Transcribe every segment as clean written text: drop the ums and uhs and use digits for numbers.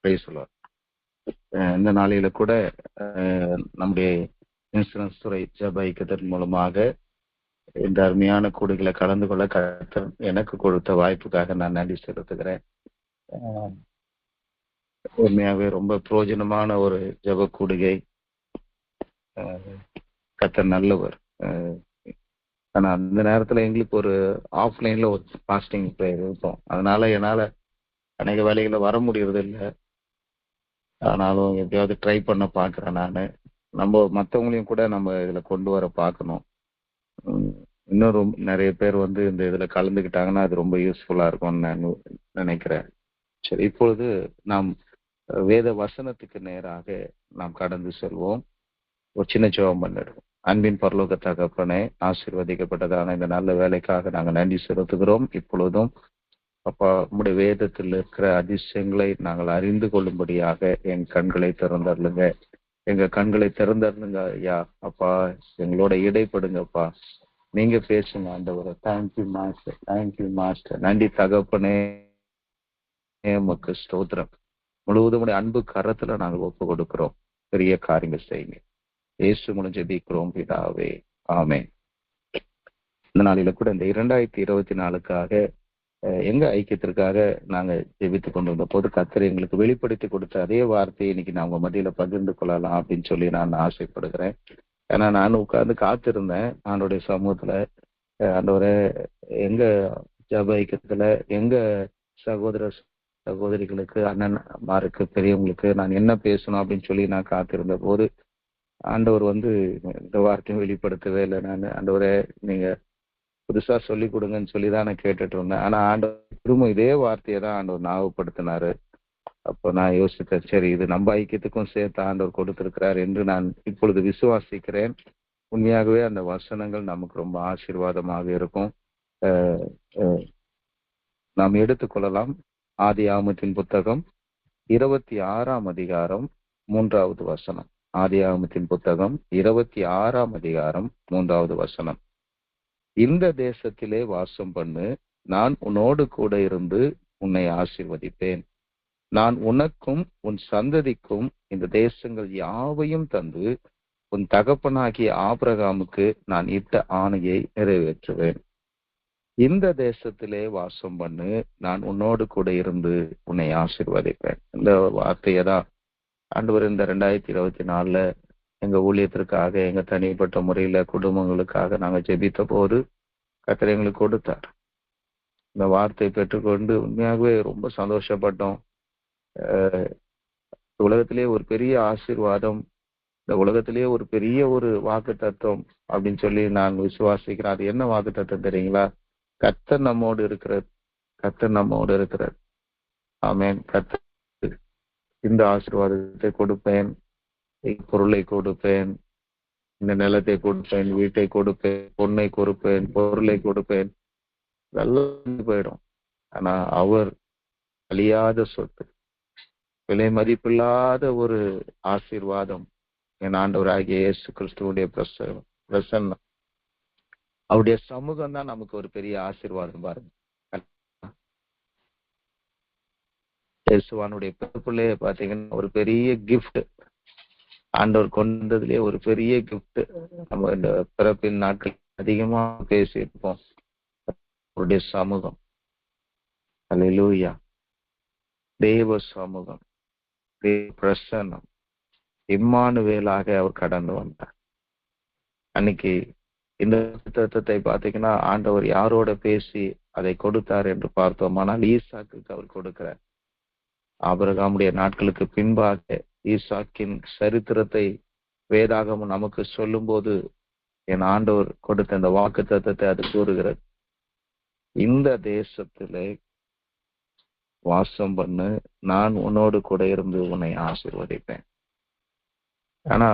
Price the Lord. இந்த நாளில கூட நம்முடைய இன்சூரன்ஸ் துறை ஜெப ஐக்கியத்தின் மூலமாக இந்த அருமையான கூடுகளை கலந்து கொள்ள கர்த்தர் எனக்கு கொடுத்த வாய்ப்புக்காக நான் நன்றி செலுத்துகிறேன். உண்மையாகவே ரொம்ப பிரயோஜனமான ஒரு ஜெப கூடுகை. கர்த்தர் நல்லவர். ஆனா அந்த நேரத்துல எங்களுக்கு ஒரு ஆஃப்லைன்ல ஒரு பாஸ்டிங் ப்ரேயர் இருக்கும். அதனால என்னால அநேக வேலைகளை வர முடியறது இல்லை. ஆனாலும் எப்படியாவது ட்ரை பண்ண பார்க்குறேன். நம்ம மற்றவங்களையும் கூட நம்ம இதில் கொண்டு வர பார்க்கணும். இன்னும் நிறைய பேர் வந்து இந்த இதில் கலந்துக்கிட்டாங்கன்னா அது ரொம்ப யூஸ்ஃபுல்லாக இருக்கும்னு நான் நினைக்கிறேன். சரி, இப்பொழுது நாம் வேத வசனத்துக்கு நேராக நாம் கடந்து செல்வோம். ஒரு சின்ன ஜெபம் பண்ணிடுவோம். அன்பின் பரலோக தகப்பனே, ஆசீர்வதிக்கப்பட்டதான இந்த நல்ல வேலைக்காக நாங்கள் நன்றி செலுத்துகிறோம். இப்பொழுதும் அப்பா, உம்முடைய வேதத்தில் இருக்கிற அதிசயங்களை நாங்கள் அறிந்து கொள்ளும்படியாக என் கண்களை திறந்தருளுங்க. எங்க கண்களை திறந்தருளுங்க ஐயா. அப்பா, எங்களோட இடைப்படுங்கப்பா. நீங்க பேசுங்க ஆண்டவரே. Thank you master, thank you master. நன்றி தகப்பனே, உமக்கு ஸ்தோத்திரம். முழுவதும் அன்பு கரத்துல நாங்கள் ஒப்பு கொடுக்கிறோம். பெரிய காரியங்கள் செய்யுங்க. இயேசு மூலம் ஜெபிக்கிறோம் பிதாவே, ஆமென். இந்த நாளில கூட இந்த 2024க்காக எங்க ஐக்கியத்திற்காக நாங்க ஜெபித்துக் கொண்டு வந்த போது கர்த்தர் எங்களுக்கு வெளிப்படுத்தி கொடுத்த அதே வார்த்தையை இன்னைக்கு நான் உங்க மத்தியில பகிர்ந்து கொள்ளலாம் அப்படின்னு சொல்லி நான் ஆசைப்படுகிறேன். ஏன்னா நான் உட்கார்ந்து காத்திருந்தேன் ஆண்டோடைய சமூகத்துல. ஆண்டவரே, எங்க ஜெப ஐக்கியத்துல எங்க சகோதர சகோதரிகளுக்கு, அண்ணன்மாருக்கு, பெரியவங்களுக்கு நான் என்ன பேசணும் அப்படின்னு சொல்லி நான் காத்திருந்த போது ஆண்டவர் வந்து இந்த வார்த்தையும் வெளிப்படுத்தவே இல்லை. நான் ஆண்டவரே நீங்க புதுசா சொல்லி கொடுங்கன்னு சொல்லிதான் நான் கேட்டுட்டு இருந்தேன். ஆனா ஆண்டவர் திரும்ப இதே வார்த்தையை தான் ஆண்டவர் ஞாபகப்படுத்தினாரு. அப்போ நான் யோசித்தேன், சரி இது நம்ம ஐக்கியத்துக்கும் சேர்த்து ஆண்டவர் கொடுத்திருக்கிறார் என்று நான் இப்பொழுது விசுவாசிக்கிறேன். உண்மையாகவே அந்த வசனங்கள் நமக்கு ரொம்ப ஆசீர்வாதமாக இருக்கும். நாம் எடுத்துக்கொள்ளலாம். ஆதியாகமத்தின் புத்தகம் 26ஆம் அதிகாரம் 3வது வசனம். ஆதியாகமத்தின் புத்தகம் 26ஆம் அதிகாரம் 3வது வசனம். இந்த தேசத்திலே வாசம் பண்ணு, நான் உன்னோடு கூட இருந்து உன்னை ஆசீர்வதிப்பேன். நான் உனக்கும் உன் சந்ததிக்கும் இந்த தேசங்கள் யாவையும் தந்து உன் தகப்பனாகிய ஆபிரகாமுக்கு நான் இட்ட ஆணையை நிறைவேற்றுவேன். இந்த தேசத்திலே வாசம் பண்ணு, நான் உன்னோடு கூட இருந்து உன்னை ஆசீர்வதிப்பேன். இந்த வார்த்தையை தான் ஆண்டவர் இந்த 2024 எங்க ஊழியத்திற்காக, எங்க தனிப்பட்ட முறையில குடும்பங்களுக்காக நாங்க ஜெபித்த போது கர்த்தர் எங்களுக்கு கொடுத்தார். இந்த வார்த்தையை பெற்றுக்கொண்டு உண்மையாகவே ரொம்ப சந்தோஷப்பட்டோம். உலகத்திலேயே ஒரு பெரிய ஆசீர்வாதம், இந்த உலகத்திலேயே ஒரு பெரிய ஒரு வாக்கு தத்துவம் அப்படின்னு சொல்லி நான் விசுவாசிக்கிறேன். அது என்ன வாக்கு தத்துவம் தெரியுங்களா? கர்த்தர் நம்மோடு இருக்கிறார். கர்த்தர் நம்மோடு இருக்கிறார். ஆமென். கர்த்தர் இந்த ஆசீர்வாதத்தை கொடுப்பேன், பொருளை கொடுப்பேன், இந்த நிலத்தை கொடுப்பேன், வீட்டை கொடுப்பேன், பொண்ணை கொடுப்பேன், பொருளை கொடுப்பேன், இதெல்லாம் போயிடும். ஆனா அவர் அழியாத சொத்து, விலை மதிப்பில்லாத ஒரு ஆசீர்வாதம், என் ஆண்டவராகிய இயேசு கிறிஸ்துவுடைய பிரசன்னம், அவருடைய சமூகம் தான் நமக்கு ஒரு பெரிய ஆசீர்வாதம். பாருங்க, இயேசுவானுடைய பிறப்புலே பாத்தீங்கன்னா ஒரு பெரிய கிஃப்ட் ஆண்டவர் கொண்டதுலயே ஒரு பெரிய கிஃப்ட். நம்ம இந்த பிறப்பின் நாட்கள் அதிகமா பேசியிருப்போம். அவருடைய சமூகம், அல்லேலூயா, தேவ சமூகம், தேவ பிரசன்னம், இம்மானுவேலாக அவர் கடந்து வந்தார். அன்னைக்கு இந்த தத்துவத்தை பார்த்தீங்கன்னா ஆண்டவர் யாரோட பேசி அதை கொடுத்தார் என்று பார்த்தோம். ஆனால் ஈசாக்குக்கு அவர் கொடுக்கிறார். ஆபிரகாமுடைய நாட்களுக்கு பின்பாக ஈசாக்கின் சரித்திரத்தை வேதாகமம் நமக்கு சொல்லும் போது என் ஆண்டவர் கொடுத்த இந்த வாக்கு தத்தத்தை அது கூறுகிறது. இந்த தேசத்திலே வாசம் பண்ணு, நான் உன்னோடு கூட இருந்து உன்னை ஆசீர்வதிப்பேன். ஆனா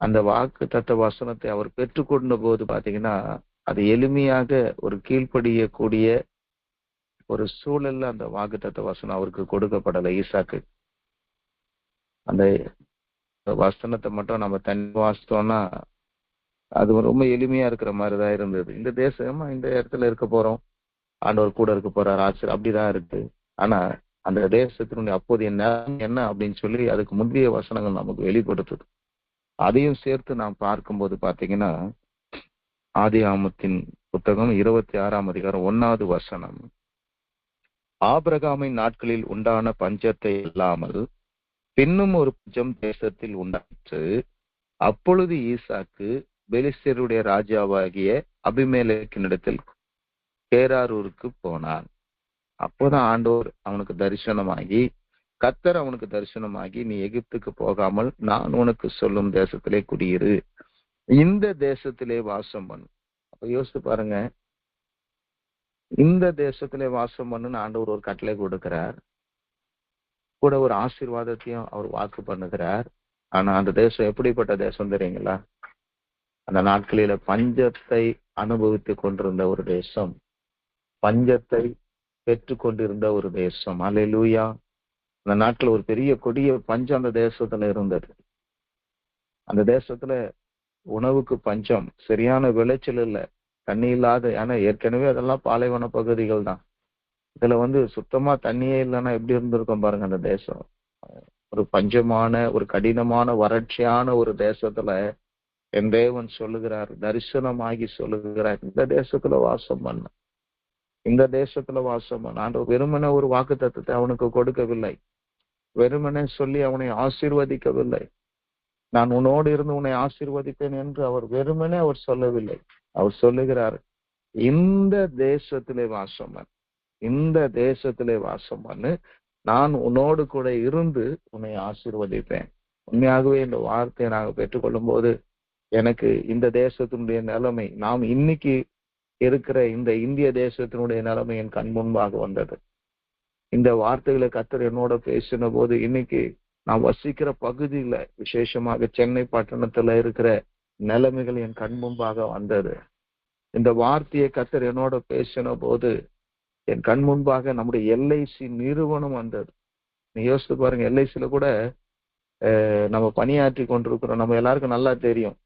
அந்த வாக்கு தத்த வசனத்தை அவர் பெற்றுக்கொண்ட போது பாத்தீங்கன்னா அது எளிமையாக ஒரு கீழ்ப்படியக்கூடிய ஒரு சூழல்ல அந்த வாக்கு தத்த வசனம் அவருக்கு கொடுக்கப்படலை. ஈசாக்கு அந்த வசனத்தை மட்டும் நம்ம தனி வாசித்தோம்னா அது ரொம்ப எளிமையா இருக்கிற மாதிரிதான் இருந்தது. இந்த தேசமா இந்த இடத்துல இருக்க போறோம், ஆண்டவர் கூட இருக்க போறார், ஆச்சரியம் அப்படிதான் இருக்கு. ஆனா அந்த தேசத்தினுடைய அப்போதைய நிலைமை என்ன அப்படின்னு சொல்லி அதுக்கு முந்தைய வசனங்கள் நமக்கு வெளிப்படுத்துது. அதையும் சேர்த்து நாம் பார்க்கும்போது பாத்தீங்கன்னா, ஆதியாகமத்தின் புத்தகம் 26ஆம் அதிகாரம் 1வது வசனம், ஆபிரகாமின் நாட்களில் உண்டான பஞ்சத்தை இல்லாமல் பின்னும் ஒரு பஞ்சம் தேசத்தில் உண்டாயிற்று. அப்பொழுது ஈசாக்கு பெலிஸ்தருடைய ராஜாவாகிய அபிமெலேக்கினிடத்தில் கேராரூருக்கு போனான். அப்போதான் ஆண்டவர் அவனுக்கு தரிசனமாகி, கர்த்தர் அவனுக்கு தரிசனமாகி, நீ எகிப்துக்கு போகாமல் நான் உனக்கு சொல்லும் தேசத்திலே குடியிரு, இந்த தேசத்திலே வாசம் பண்ணு. அப்ப யோசித்து பாருங்க, இந்த தேசத்திலே வாசம் பண்ணுன்னு ஆண்டவர் ஒரு கட்டளை கொடுக்கிறார், கூட ஒரு ஆசீர்வாதத்தையும் அவர் வாக்கு பண்ணுகிறார். ஆனா அந்த தேசம் எப்படிப்பட்ட தேசம் தெரியுங்களா? அந்த நாட்களில பஞ்சத்தை அனுபவித்துக் கொண்டிருந்த ஒரு தேசம், பஞ்சத்தை பெற்றுக் கொண்டிருந்த ஒரு தேசம். அல்லேலூயா. அந்த நாட்கள் ஒரு பெரிய கொடிய பஞ்சம் அந்த தேசத்துல இருந்தது. அந்த தேசத்துல உணவுக்கு பஞ்சம், சரியான விளைச்சல் இல்லை, தண்ணி இல்லாத, ஏன்னா ஏற்கனவே அதெல்லாம் பாலைவன பகுதிகள் தான். இதுல சுத்தமா தண்ணியே இல்லைன்னா எப்படி இருந்திருக்கும் பாருங்க அந்த தேசம். ஒரு பஞ்சமான, ஒரு கடினமான, வறட்சியான ஒரு தேசத்துல என் தேவன் சொல்லுகிறார், தரிசனமாகி சொல்லுகிறார், இந்த தேசத்துல வாசம் பண்ண, இந்த தேசத்துல வாசம் பண்ண. ஆண்டவர் வெறுமனே ஒரு வாக்குத்தத்தத்தை அவனுக்கு கொடுக்கவில்லை, வெறுமனே சொல்லி அவனை ஆசீர்வதிக்கவில்லை. நான் உன்னோடு இருந்து உன்னை ஆசீர்வதிப்பேன் என்று அவர் வெறுமனே அவர் சொல்லவில்லை. அவர் சொல்லுகிறார், இந்த தேசத்திலே வாசம் பண்ணு, இந்த தேசத்திலே வாசம் பண்ணு, நான் உன்னோடு கூட இருந்து உன்னை ஆசீர்வதிப்பேன். உண்மையாகவே இந்த வார்த்தையை நாங்கள் பெற்றுக்கொள்ளும் போது எனக்கு இந்த தேசத்தினுடைய நிலைமை, நாம் இன்னைக்கு இருக்கிற இந்த இந்திய தேசத்தினுடைய நிலைமை என் கண் முன்பாக வந்தது. இந்த வார்த்தைகளை கர்த்தர் என்னோட பேசின போது இன்னைக்கு நான் வசிக்கிற பகுதியில, விசேஷமாக சென்னை பட்டணத்துல இருக்கிற நிலைமைகள் என் கண் முன்பாக வந்தது. இந்த வார்த்தையை கர்த்தர் என்னோட பேசின போது என் கண் முன்பாக நம்முடைய எல்ஐசி நிறுவனம் வந்தது. நீ யோசித்து பாருங்க, எல்ஐசியில கூட நம்ம பணியாற்றி கொண்டிருக்கிறோம். நம்ம எல்லாருக்கும் நல்லா தெரியும்,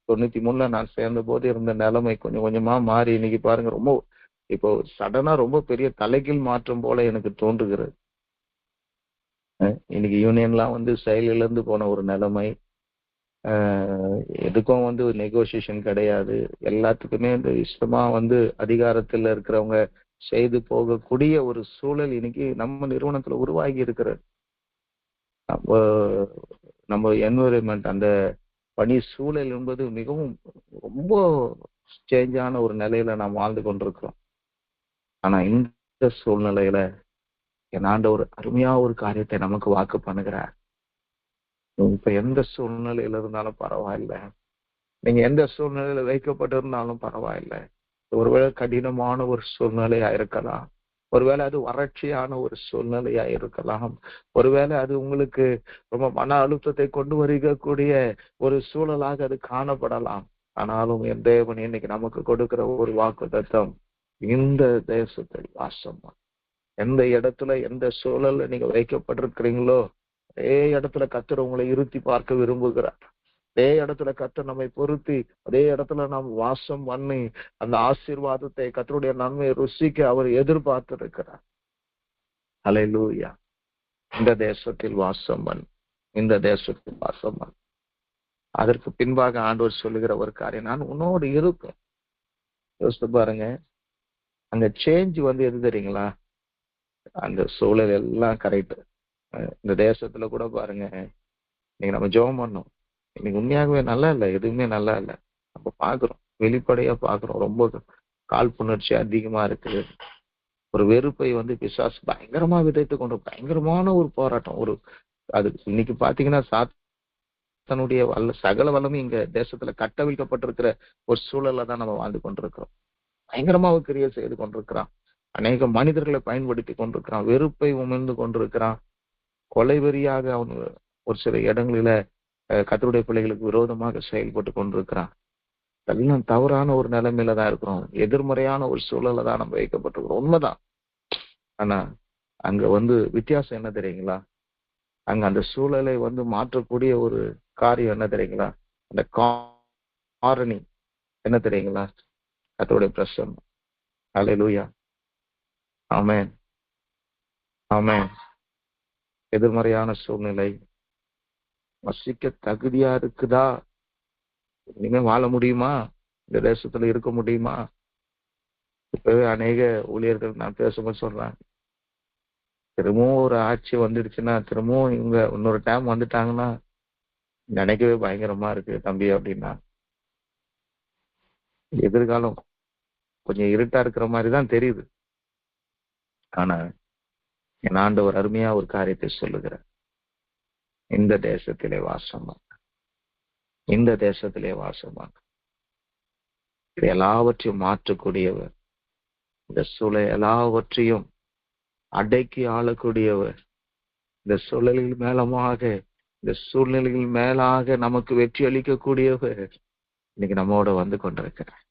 93 நான் சேர்ந்த போது இருந்த நிலைமை கொஞ்சம் கொஞ்சமா மாறி இன்னைக்கு பாருங்க, ரொம்ப இப்போ சடனா ரொம்ப பெரிய தலைகீழ் மாற்றம் போல எனக்கு தோன்றுகிறது. இன்னைக்கு யூனியன்லாம் செயலிழந்து போன ஒரு நிலைமை. எதுக்கும் நெகோசியேஷன் கிடையாது. எல்லாத்துக்குமே இஷ்டமா அதிகாரத்துல இருக்கிறவங்க செய்து போகக்கூடிய ஒரு சூழல் இன்னைக்கு நம்ம நிறுவனத்துல உருவாகி இருக்கிறது. நம்ம என்விரான்மெண்ட், அந்த பணி சூழல் என்பது மிகவும் ரொம்ப சேஞ்சான ஒரு நிலையில நாம் வாழ்ந்து கொண்டிருக்கிறோம். ஆனா இந்த சூழ்நிலையில என் ஆண்டவர் அருமையா ஒரு காரியத்தை நமக்கு வாக்கு பண்ணுகிறார். இப்ப எந்த சூழ்நிலையில இருந்தாலும் பரவாயில்ல, நீங்க எந்த சூழ்நிலையில வைக்கப்பட்டிருந்தாலும் பரவாயில்ல. ஒருவேளை கடினமான ஒரு சூழ்நிலையா இருக்கலாம், ஒருவேளை அது வறட்சியான ஒரு சூழ்நிலையா இருக்கலாம், ஒருவேளை அது உங்களுக்கு ரொம்ப மன அழுத்தத்தை கொண்டு வருகக்கூடிய ஒரு சூழலாக அது காணப்படலாம். ஆனாலும் என் தேவன் இன்னைக்கு நமக்கு கொடுக்கிற ஒரு வாக்குத்தத்தம், இந்த தேசத்தில் வாசம். எந்த இடத்துல எந்த சூழல்ல நீங்க வைக்கப்பட்டிருக்கிறீங்களோ அதே இடத்துல கர்த்தர் உங்களை இருத்தி பார்க்க விரும்புகிறார். அதே இடத்துல கர்த்தர் நம்மை பொருத்தி அதே இடத்துல நாம் வாசம் பண்ணி அந்த ஆசீர்வாதத்தை, கர்த்தருடைய நன்மையை ருசிக்க அவர் எதிர்பார்த்து இருக்கிறார். அல்லேலூயா. இந்த தேசத்தில் வாசம் பண்ணு, இந்த தேசத்தில் வாசம் பண்ணு. அதற்கு பின்பாக ஆண்டவர் சொல்லுகிற ஒரு காரியம், நான் உன்னோடு இருப்பேன். யோசித்து பாருங்க, அங்க சேஞ்ச் எது தெரியுங்களா? அந்த சூழல் எல்லாம் கரெக்ட். இந்த தேசத்துல கூட பாருங்க, இன்னைக்கு நம்ம ஜெபம் பண்ணோம், இன்னைக்கு உண்மையாகவே நல்லா இல்லை, எதுவுமே நல்லா இல்லை. நம்ம பாக்குறோம், வெளிப்படையா பாக்குறோம், ரொம்ப காழ்ப்புணர்ச்சி அதிகமா இருக்குது. ஒரு வெறுப்பை பிசாசு பயங்கரமா விதைத்து கொண்டு பயங்கரமான ஒரு போராட்டம். அது இன்னைக்கு பாத்தீங்கன்னா தன்னுடைய சகல வல்லமும் இங்க தேசத்துல கட்டவிழ்க்கப்பட்டிருக்கிற ஒரு சூழல்ல தான் நம்ம வாழ்ந்து கொண்டிருக்கிறோம். பயங்கரமா கிரியை செய்து கொண்டிருக்கிறான், அநேக மனிதர்களை பயன்படுத்தி கொண்டிருக்கிறான், வெறுப்பை உமிழ்ந்து கொண்டிருக்கிறான், கொலைவெறியாக அவன் ஒரு சில இடங்களில கர்த்தருடைய பிள்ளைகளுக்கு விரோதமாக செயல்பட்டு கொண்டிருக்கிறான். எல்லாம் தவறான ஒரு நிலைமையில தான் இருக்கிறோம், எதிர்மறையான ஒரு சூழல்ல தான் நம்ம வைக்கப்பட்டிருக்கிறோம். உண்மைதான். ஆனா அங்க வித்தியாசம் என்ன தெரியுங்களா? அங்க அந்த சூழலை மாற்றக்கூடிய ஒரு காரியம் என்ன தெரியுங்களா? அந்த காரணி என்ன தெரியுங்களா? கர்த்தருடைய பிரசன்னம். அல்லேலூயா. ஆமென். ஆமென். எதிர்மறையான சூழ்நிலை வசிக்க தகுதியா இருக்குதா? இனிமே வாழ முடியுமா? இந்த தேசத்துல இருக்க முடியுமா? இப்பவே அநேக ஊழியர்கள் நான் பேசும்போது சொல்றாங்க, திரும்பவும் ஒரு ஆட்சி வந்துடுச்சுன்னா, திரும்பவும் இவங்க இன்னொரு டைம் வந்துட்டாங்கன்னா நினைக்கவே பயங்கரமா இருக்கு தம்பி அப்படின்னா. எதிர்காலம் கொஞ்சம் இருட்டா இருக்கிற மாதிரி தான் தெரியுது. ஆனா என் ஆண்டவர் அருமையா ஒரு காரியத்தை சொல்லுகிறார். இந்த தேசத்திலே வாசமா, இந்த தேசத்திலே வாசமா, இது எல்லாவற்றையும் மாற்றக்கூடியவர், இந்த சூழல் எல்லாவற்றையும் அடக்கி ஆளக்கூடியவர், இந்த சூழலில் மேலமாக, இந்த சூழ்நிலைகள் மேலாக நமக்கு வெற்றி அளிக்கக்கூடியவர் இன்னைக்கு நம்மோட வந்து கொண்டிருக்கிறார்.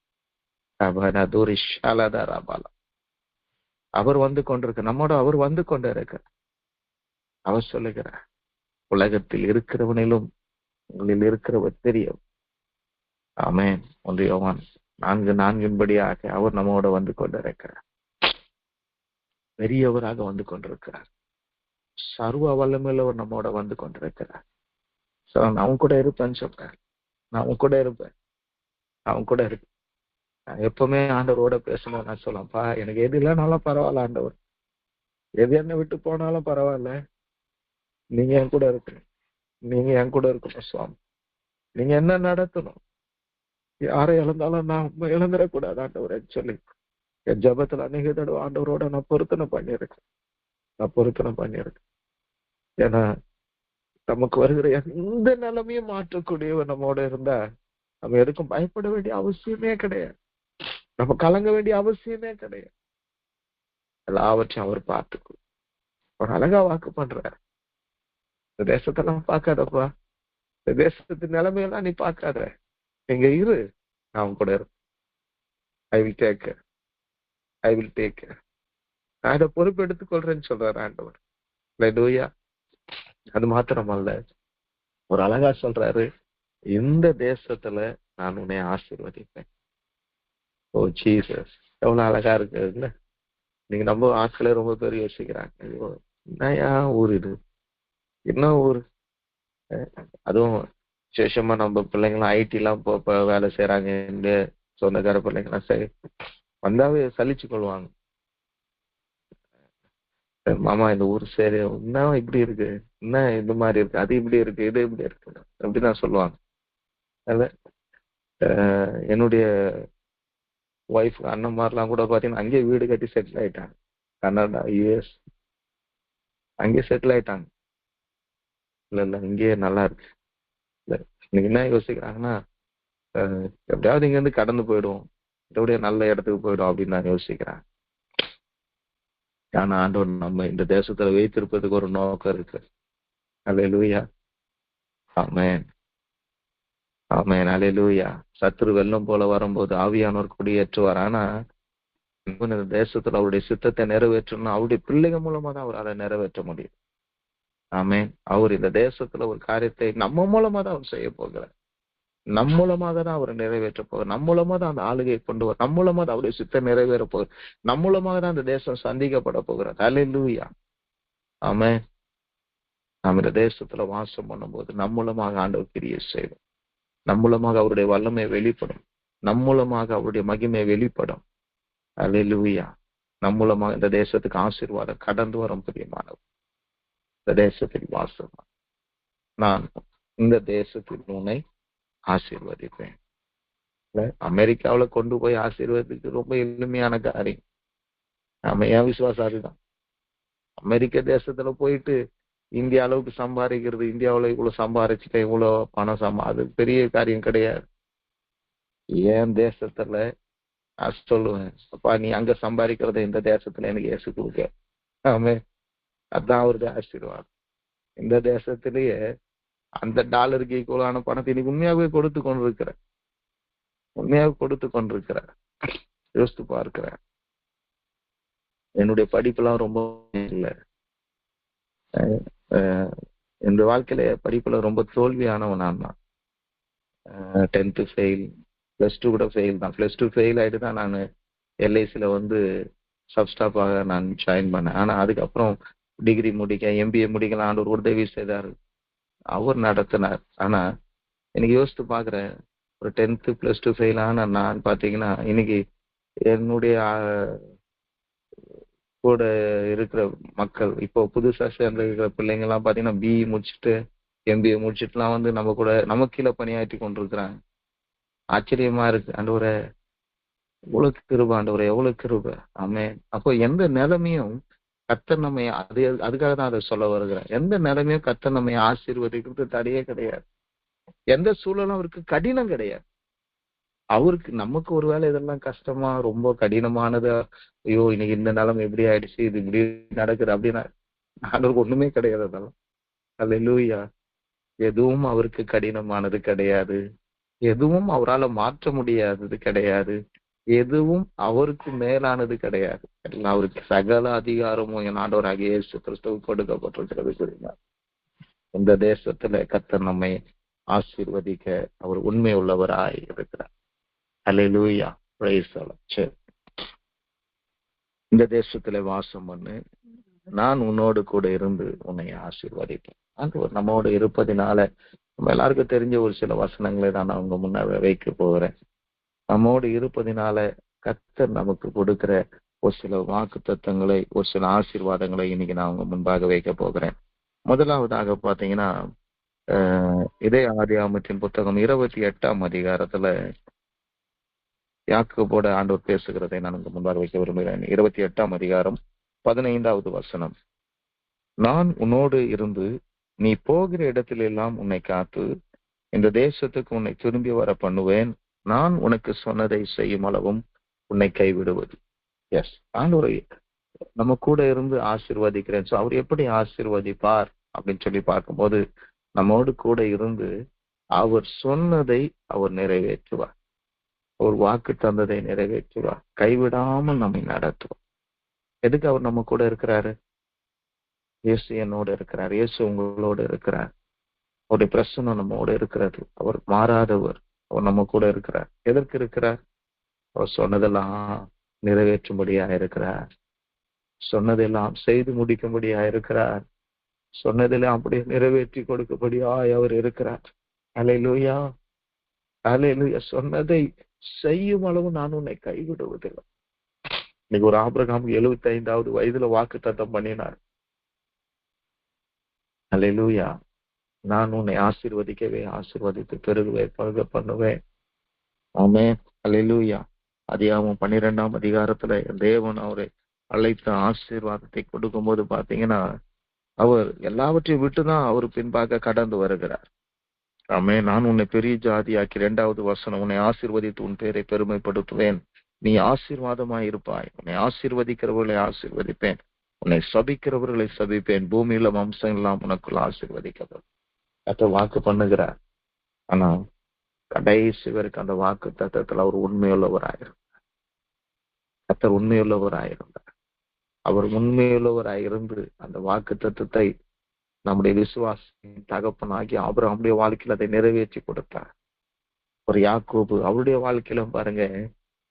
அவர் வந்து கொண்டிருக்க நம்மோட அவர் வந்து கொண்டிருக்கிறார். அவர் சொல்லுகிறார், உலகத்தில் இருக்கிறவனிலும் உங்களில் இருக்கிறவர் தெரியும். ஆமென். 1 யோவான் 4:4 அவர் நம்மோட வந்து கொண்டிருக்கிறார். பெரியவராக வந்து கொண்டிருக்கிறார். சர்வ வல்லமையுள்ளவர் நம்மோட வந்து கொண்டிருக்கிறார். நான் அவன் கூட இருப்பேன்னு சொல்றேன். நான் அவன் கூட இருப்பேன். அவன் கூட இருப்பேன். நான் எப்பவுமே ஆண்டவரோட பேசணும். நான் சொல்லப்பா, எனக்கு எது இல்லைனாலும் பரவாயில்ல ஆண்டவர், எது என்ன விட்டு போனாலும் பரவாயில்ல, நீங்க என் கூட இருக்கணும், நீங்க என் கூட இருக்கணும் சுவாமி, நீங்க என்ன நடத்தணும், யாரை இழந்தாலும் நான் இழந்துடக்கூடாது ஆண்டவரேன்னு சொல்லி என் ஜபத்துல அநேக தடவை ஆண்டவரோட நான் பொருத்தனை பண்ணியிருக்கேன். ஏன்னா நமக்கு வருகிற எந்த நிலைமையும் மாற்றக்கூடியவர் நம்மோட இருந்தா நம்ம எதுக்கும் பயப்பட வேண்டிய அவசியமே கிடையாது. நம்ம கலங்க வேண்டிய அவசியமே கிடையாது. எல்லாவற்றையும் அவர் பார்த்துக்கும். ஒரு அழகா வாக்கு பண்றாரு, இந்த தேசத்தெல்லாம் பார்க்காதப்பா, இந்த தேசத்து நிலைமையெல்லாம் நீ பார்க்காத, இங்க இரு, நான் கூட இருப்பேன். I will take care. நான் இதை பொறுப்பு எடுத்துக்கொள்றேன்னு சொல்றாரு ஆண்டவர். அல்லேலூயா. அது மாத்திரமல்ல, ஒரு அழகா சொல்றாரு, இந்த தேசத்துல நான் உன்னை ஆசீர்வதிப்பேன். ஓ ஜீசஸ், எவ்வளவு அழகா இருக்கு இல்ல? நீங்க நம்ம ஆட்களே ரொம்ப பேர் யோசிக்கிறாங்க, ஐயோ என்னையா ஊர் இது, என்ன ஊர், அதுவும் விசேஷமா நம்ம பிள்ளைங்களாம் ஐடி எல்லாம் வேலை செய்யறாங்க, இந்த சொந்தக்கார பிள்ளைங்களாம் சரி வந்தாவே சலிச்சு கொள்வாங்க. மாமா இந்த ஊர் சரி, என்ன இப்படி இருக்கு, என்ன இந்த மாதிரி இருக்கு, அது இப்படி இருக்கு, இது இப்படி இருக்கு அப்படிதான் சொல்லுவாங்க. என்னுடைய ஒய்ஃப் அண்ணன் மாதிரிலாம் கூட பாத்தீங்கன்னா அங்கேயே வீடு கட்டி செட்டில் ஆயிட்டாங்க. கனடா, யுஎஸ் அங்கேயே செட்டில் ஆயிட்டாங்க. இல்ல இங்கேயே நல்லா இருக்கு. இல்ல இன்னைக்கு என்ன யோசிக்கிறாங்கன்னா, எப்படியாவது இங்க இருந்து கடந்து போயிடுவோம், இதோடைய நல்ல இடத்துக்கு போயிடும் அப்படின்னு நான் யோசிக்கிறேன். ஆனா ஆண்டவர் நம்ம இந்த தேசத்துல வைத்திருப்பதுக்கு ஒரு நோக்கம் இருக்கு. அல்லேலூயா. ஆமென். ஆமென். அல்லேலூயா. சத்துரு வெள்ளம் போல வரும்போது ஆவியானவர் கொடியேற்றுவார். ஆனா இந்த தேசத்துல அவருடைய சித்தத்தை நிறைவேற்றணும், அவருடைய பிள்ளைகள் மூலமா தான் அவர் அதை நிறைவேற்ற முடியும். ஆமென். அவர் இந்த தேசத்துல ஒரு காரியத்தை நம்ம மூலமா தான் அவர் செய்ய போகிறார். நம் மூலமாக தான் அவர் நிறைவேற்ற போகிறார். நம் மூலமா தான் அந்த ஆளுகையை கொண்டு வர, நம் மூலமா தான் அவருடைய சித்தம் நிறைவேற போகிறார். நம் மூலமாக தான் அந்த தேசம் சந்திக்கப்பட போகிறார். அல்லேலூயா. ஆமென். நாம் இந்த தேசத்துல வாசம் பண்ணும்போது நம் மூலமாக ஆண்டவர் கிரியை செய்வோம். நம் மூலமாக அவருடைய வல்லமை வெளிப்படும். நம் மூலமாக அவருடைய மகிமை வெளிப்படும். அல்லேலூயா. நம் மூலமாக இந்த தேசத்துக்கு ஆசீர்வாதம் கடந்து வரும். பிரியமானவர், இந்த தேசத்தில் வாசம், நான் இந்த தேசத்தில் உன்னை ஆசீர்வதிப்பேன். அமெரிக்காவுல கொண்டு போய் ஆசீர்வதிக்கு ரொம்ப எளிமையான காரியம். நம்ம ஏன் விசுவாசம் அதுதான். அமெரிக்க தேசத்துல போயிட்டு இந்தியா அளவுக்கு சம்பாதிக்கிறது, இந்தியாவுல இவ்வளவு சம்பாதிச்சுட்டு இவ்வளவு பணம் அது பெரிய காரியம் கிடையாது. என் தேசத்துல நான் சொல்லுவேன், அப்பா நீ அங்க சம்பாதிக்கிறத இந்த தேசத்துல எனக்கு ஏசு கொடுக்க. ஆமே, அதான் அவருடைய ஆசீர்வாதம். இந்த தேசத்திலேயே அந்த டாலருக்கு ஈக்குவலான பணத்தை நீ உண்மையாகவே கொடுத்து கொண்டிருக்கிற யோசித்து பார்க்கிறேன். என்னுடைய படிப்புலாம் ரொம்ப இல்லை. என்னுடைய வாழ்க்கையில படிப்புல ரொம்ப தோல்வியானவன் நான் தான். 10th ஃபெயில், +2 கூட ஃபெயில் தான். +2 ஃபெயில் ஆயிட்டு தான் நான் எல்ஐசியில வந்து சப்ஸ்டாஃபாக நான் ஜாயின் பண்ணேன். ஆனா அதுக்கப்புறம் டிகிரி முடிக்க, எம்பிஏ முடிக்கலாம் ஆண்டவர் உதவி செய்தார். அவர் நடத்தினார். ஆனா எனக்கு யோசித்து பாக்குறேன், ஒரு 10th +2 ஃபெயில் ஆன நான் பாத்தீங்கன்னா இன்னைக்கு என்னுடைய கூட இருக்கிற மக்கள், இப்போ புதுசா சேர்ந்து இருக்கிற பிள்ளைங்க எல்லாம் பாத்தீங்கன்னா பிஇ முடிச்சுட்டு எம்பிஏ முடிச்சுட்டுலாம் வந்து நம்ம கூட நம்ம கீழே பணியாற்றி கொண்டிருக்கிறாங்க. ஆச்சரியமா இருக்கு. ஆண்டவரே எவ்வளவு கிருபை, ஆண்டவரே எவ்வளவு கிருபை. ஆமென். அப்போ எந்த நிலைமையும் கர்த்தர் நம்மை அதுக்காக தான் அதை சொல்ல வருகிறேன். எந்த நிலைமையும் கர்த்தர் நம்மை ஆசீர்வதிக்கிறது தடையே கிடையாது. எந்த சூழலும் அவருக்கு கடினம் கிடையாது. அவருக்கு நமக்கு ஒருவேளை இதெல்லாம் கஷ்டமா ரொம்ப கடினமானது, ஐயோ இன்னைக்கு இந்த நிலைமை எப்படி ஆயிடுச்சு, இது இப்படி நடக்குது அப்படின்னா ஆண்டவருக்கு ஒண்ணுமே கிடையாது. அதெல்லாம் அல்லேலூயா. எதுவும் அவருக்கு கடினமானது கிடையாது. எதுவும் அவரால மாற்ற முடியாதது கிடையாது. எதுவும் அவருக்கு மேலானது கிடையாது. எல்லாம் அவருக்கு சகல அதிகாரமும் என் ஆண்டவராகிய இயேசு கிறிஸ்துவுக்கு கொடுக்கப்பட்டிருக்கிறது. புரியுமா? இந்த தேசத்துல கர்த்தர் நம்மை ஆசீர்வதிக்க அவர் உண்மை உள்ளவராய் இருக்கிறார். அல்லேலூயா. Praise the lord. சரி, இந்த தேசத்துல வாசம் பண்ணு, நான் உன்னோடு கூட இருந்து உன்னை ஆசீர்வதிப்பேன். ஆண்டவர் நம்மோடு இருப்பதினால நம்ம எல்லாருக்கும் தெரிஞ்ச ஒரு சில வசனங்களை தான் நான் உங்க முன்னாடி வைக்க போகிறேன். நம்மோடு இருப்பதினால கர்த்தர் நமக்கு கொடுக்கிற ஒரு சில வாக்கு தத்தங்களை, ஒரு சில ஆசீர்வாதங்களை இன்னைக்கு நான் உங்க முன்பாக வைக்க போகிறேன். முதலாவதாக பாத்தீங்கன்னா, இதே ஆதியாகமத்தின் புத்தகம் 28ஆம் அதிகாரத்துல யாக்கோபோட ஆண்டவர் பேசுகிறதை நான் உங்க முன்பாக வைக்க விரும்புகிறேன். 28ஆம் அதிகாரம் 15வது வசனம். நான் உன்னோடு இருந்து நீ போகிற இடத்திலெல்லாம் உன்னை காத்து இந்த தேசத்துக்கு உன்னை திரும்பி வர பண்ணுவேன். நான் உனக்கு சொன்னதை செய்யும் அளவும் உன்னை கைவிடுவது. எஸ், ஆண்டவர் நம்ம கூட இருந்து ஆசீர்வதிக்கிறேன். ஸோ அவர் எப்படி ஆசீர்வதிப்பார் அப்படின்னு சொல்லி பார்க்கும்போது, நம்மோடு கூட இருந்து அவர் சொன்னதை அவர் நிறைவேற்றுவார். ஒரு வாக்கு தந்ததை நிறைவேற்றுவார். கைவிடாமல் நம்மை நடத்துவார். எதுக்கு அவர் நம்ம கூட இருக்கிறாரு? இயேசு என்னோடு இருக்கிறார். இயேசு உங்களோடு இருக்கிறார். அவருடைய பிரசன்னம் நம்மோடு இருக்கிறது. அவர் மாறாதவர். அவர் நம்ம கூட இருக்கிறார். எதற்கு இருக்கிறார்? அவர் சொன்னதெல்லாம் நிறைவேற்றும்படியா இருக்கிறார். சொன்னதெல்லாம் செய்து முடிக்கும்படியா இருக்கிறார். சொன்னதெல்லாம் அப்படியே நிறைவேற்றி கொடுக்கும்படியாய் அவர் இருக்கிறார். அல்லேலூயா, அல்லேலூயா. சொன்னதை செய்யும் அளவு நான் உன்னை கைவிடுவதில்லை. இன்னைக்கு ஒரு ஆபிரகாம் 75வது வயதுல வாக்கு தத்தம் பண்ணினார். அல்லேலூயா. நான் உன்னை ஆசீர்வதிக்கவே ஆசீர்வதித்து பெருகுவேன், பருக பண்ணுவேன். ஆமென். அல்லேலூயா. அதிகாரம் 12ஆம் அதிகாரத்துல தேவன் அவரை அழைத்த ஆசீர்வாதத்தை கொடுக்கும் போது பாத்தீங்கன்னா, அவர் எல்லாவற்றையும் விட்டுதான் அவர் பின்பாக கடந்து வருகிறார். ஆமென். நான் உன்னை பெரிய ஜாதியாக்கி, 2வது வசனம், உன்னை ஆசீர்வதித்து உன் பேரை பெருமைப்படுத்துவேன். நீ ஆசீர்வாதமாய் இருப்பாய். உன்னை ஆசீர்வதிக்கிறவர்களை ஆசீர்வதிப்பேன், உன்னை சபிக்கிறவர்களை சபிப்பேன். பூமியில வம்சம் எல்லாம் உனக்குள்ள ஆசீர்வதிக்கப்படும். அத வாக்கு பண்ணுகிறார். ஆனா கடைசி வரைக்கும் அந்த வாக்கு தத்தத்துல அவர் உண்மையுள்ளவராயிருந்தார். கர்த்தர் உண்மையுள்ளவராயிருந்தார். அவர் உண்மையுள்ளவராயிருந்து அந்த வாக்கு தத்தத்தை நம்முடைய விசுவாசின் தகப்பனாகி ஆபிரகாமுடைய வாழ்க்கையில் அதை நிறைவேற்றி கொடுத்தார். ஒரு யாக்கோபு அவருடைய வாழ்க்கையில பாருங்க,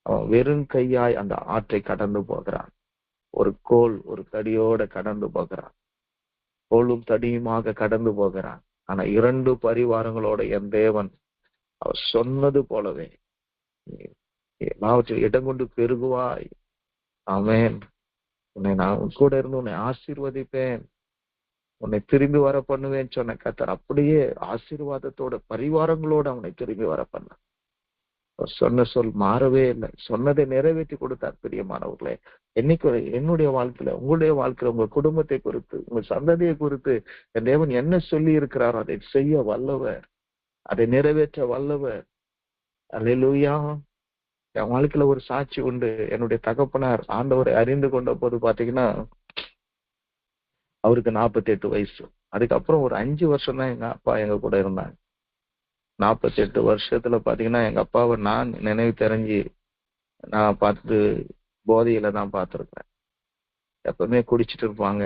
அவன் வெறும் கையாய் அந்த ஆற்றை கடந்து போகிறான். ஒரு கோல் ஒரு தடியோட கடந்து போகிறான். கோலும் தடியுமாக கடந்து போகிறான். ஆனா 2 பரிவாரங்களோட என் தேவன் அவர் சொன்னது போலவே எல்லாவற்றையும் இடம் கொண்டு பெருகுவாய். ஆமென். உன்னை நான் உன் கூட இருந்து உன்னை ஆசீர்வதிப்பேன், உன்னை திரும்பி வர பண்ணுவேன்னு சொன்ன கர்த்தர் அப்படியே ஆசீர்வாதத்தோட பரிவாரங்களோட அவனை திரும்பி வர பண்ண. சொன்ன சொல் மாறவே இல்லை. சொன்னதை நிறைவேற்றி கொடுத்தார். பிரியமானவர்களே, என்னைக்கு என்னுடைய வாழ்க்கையில, உங்களுடைய வாழ்க்கையில, உங்க குடும்பத்தை குறித்து, உங்க சந்ததியை குறித்து என் தேவன் என்ன சொல்லி இருக்கிறாரோ அதை செய்ய வல்லவர், அதை நிறைவேற்ற வல்லவர். அல்லேலூயா. என் வாழ்க்கையில ஒரு சாட்சி உண்டு. என்னுடைய தகப்பனார் ஆண்டவரை அறிந்து கொண்ட போது பாத்தீங்கன்னா அவருக்கு 48 வயசு. அதுக்கப்புறம் ஒரு 5 வருஷம் தான் எங்க அப்பா எங்க கூட இருந்தாங்க. 48 வருஷத்துல பாத்தீங்கன்னா எங்க அப்பாவை நான் நினைவு தெரிஞ்சு நான் பார்த்து போதையில தான் பார்த்திருக்கேன். எப்பவுமே குடிச்சிட்டு இருப்பாங்க.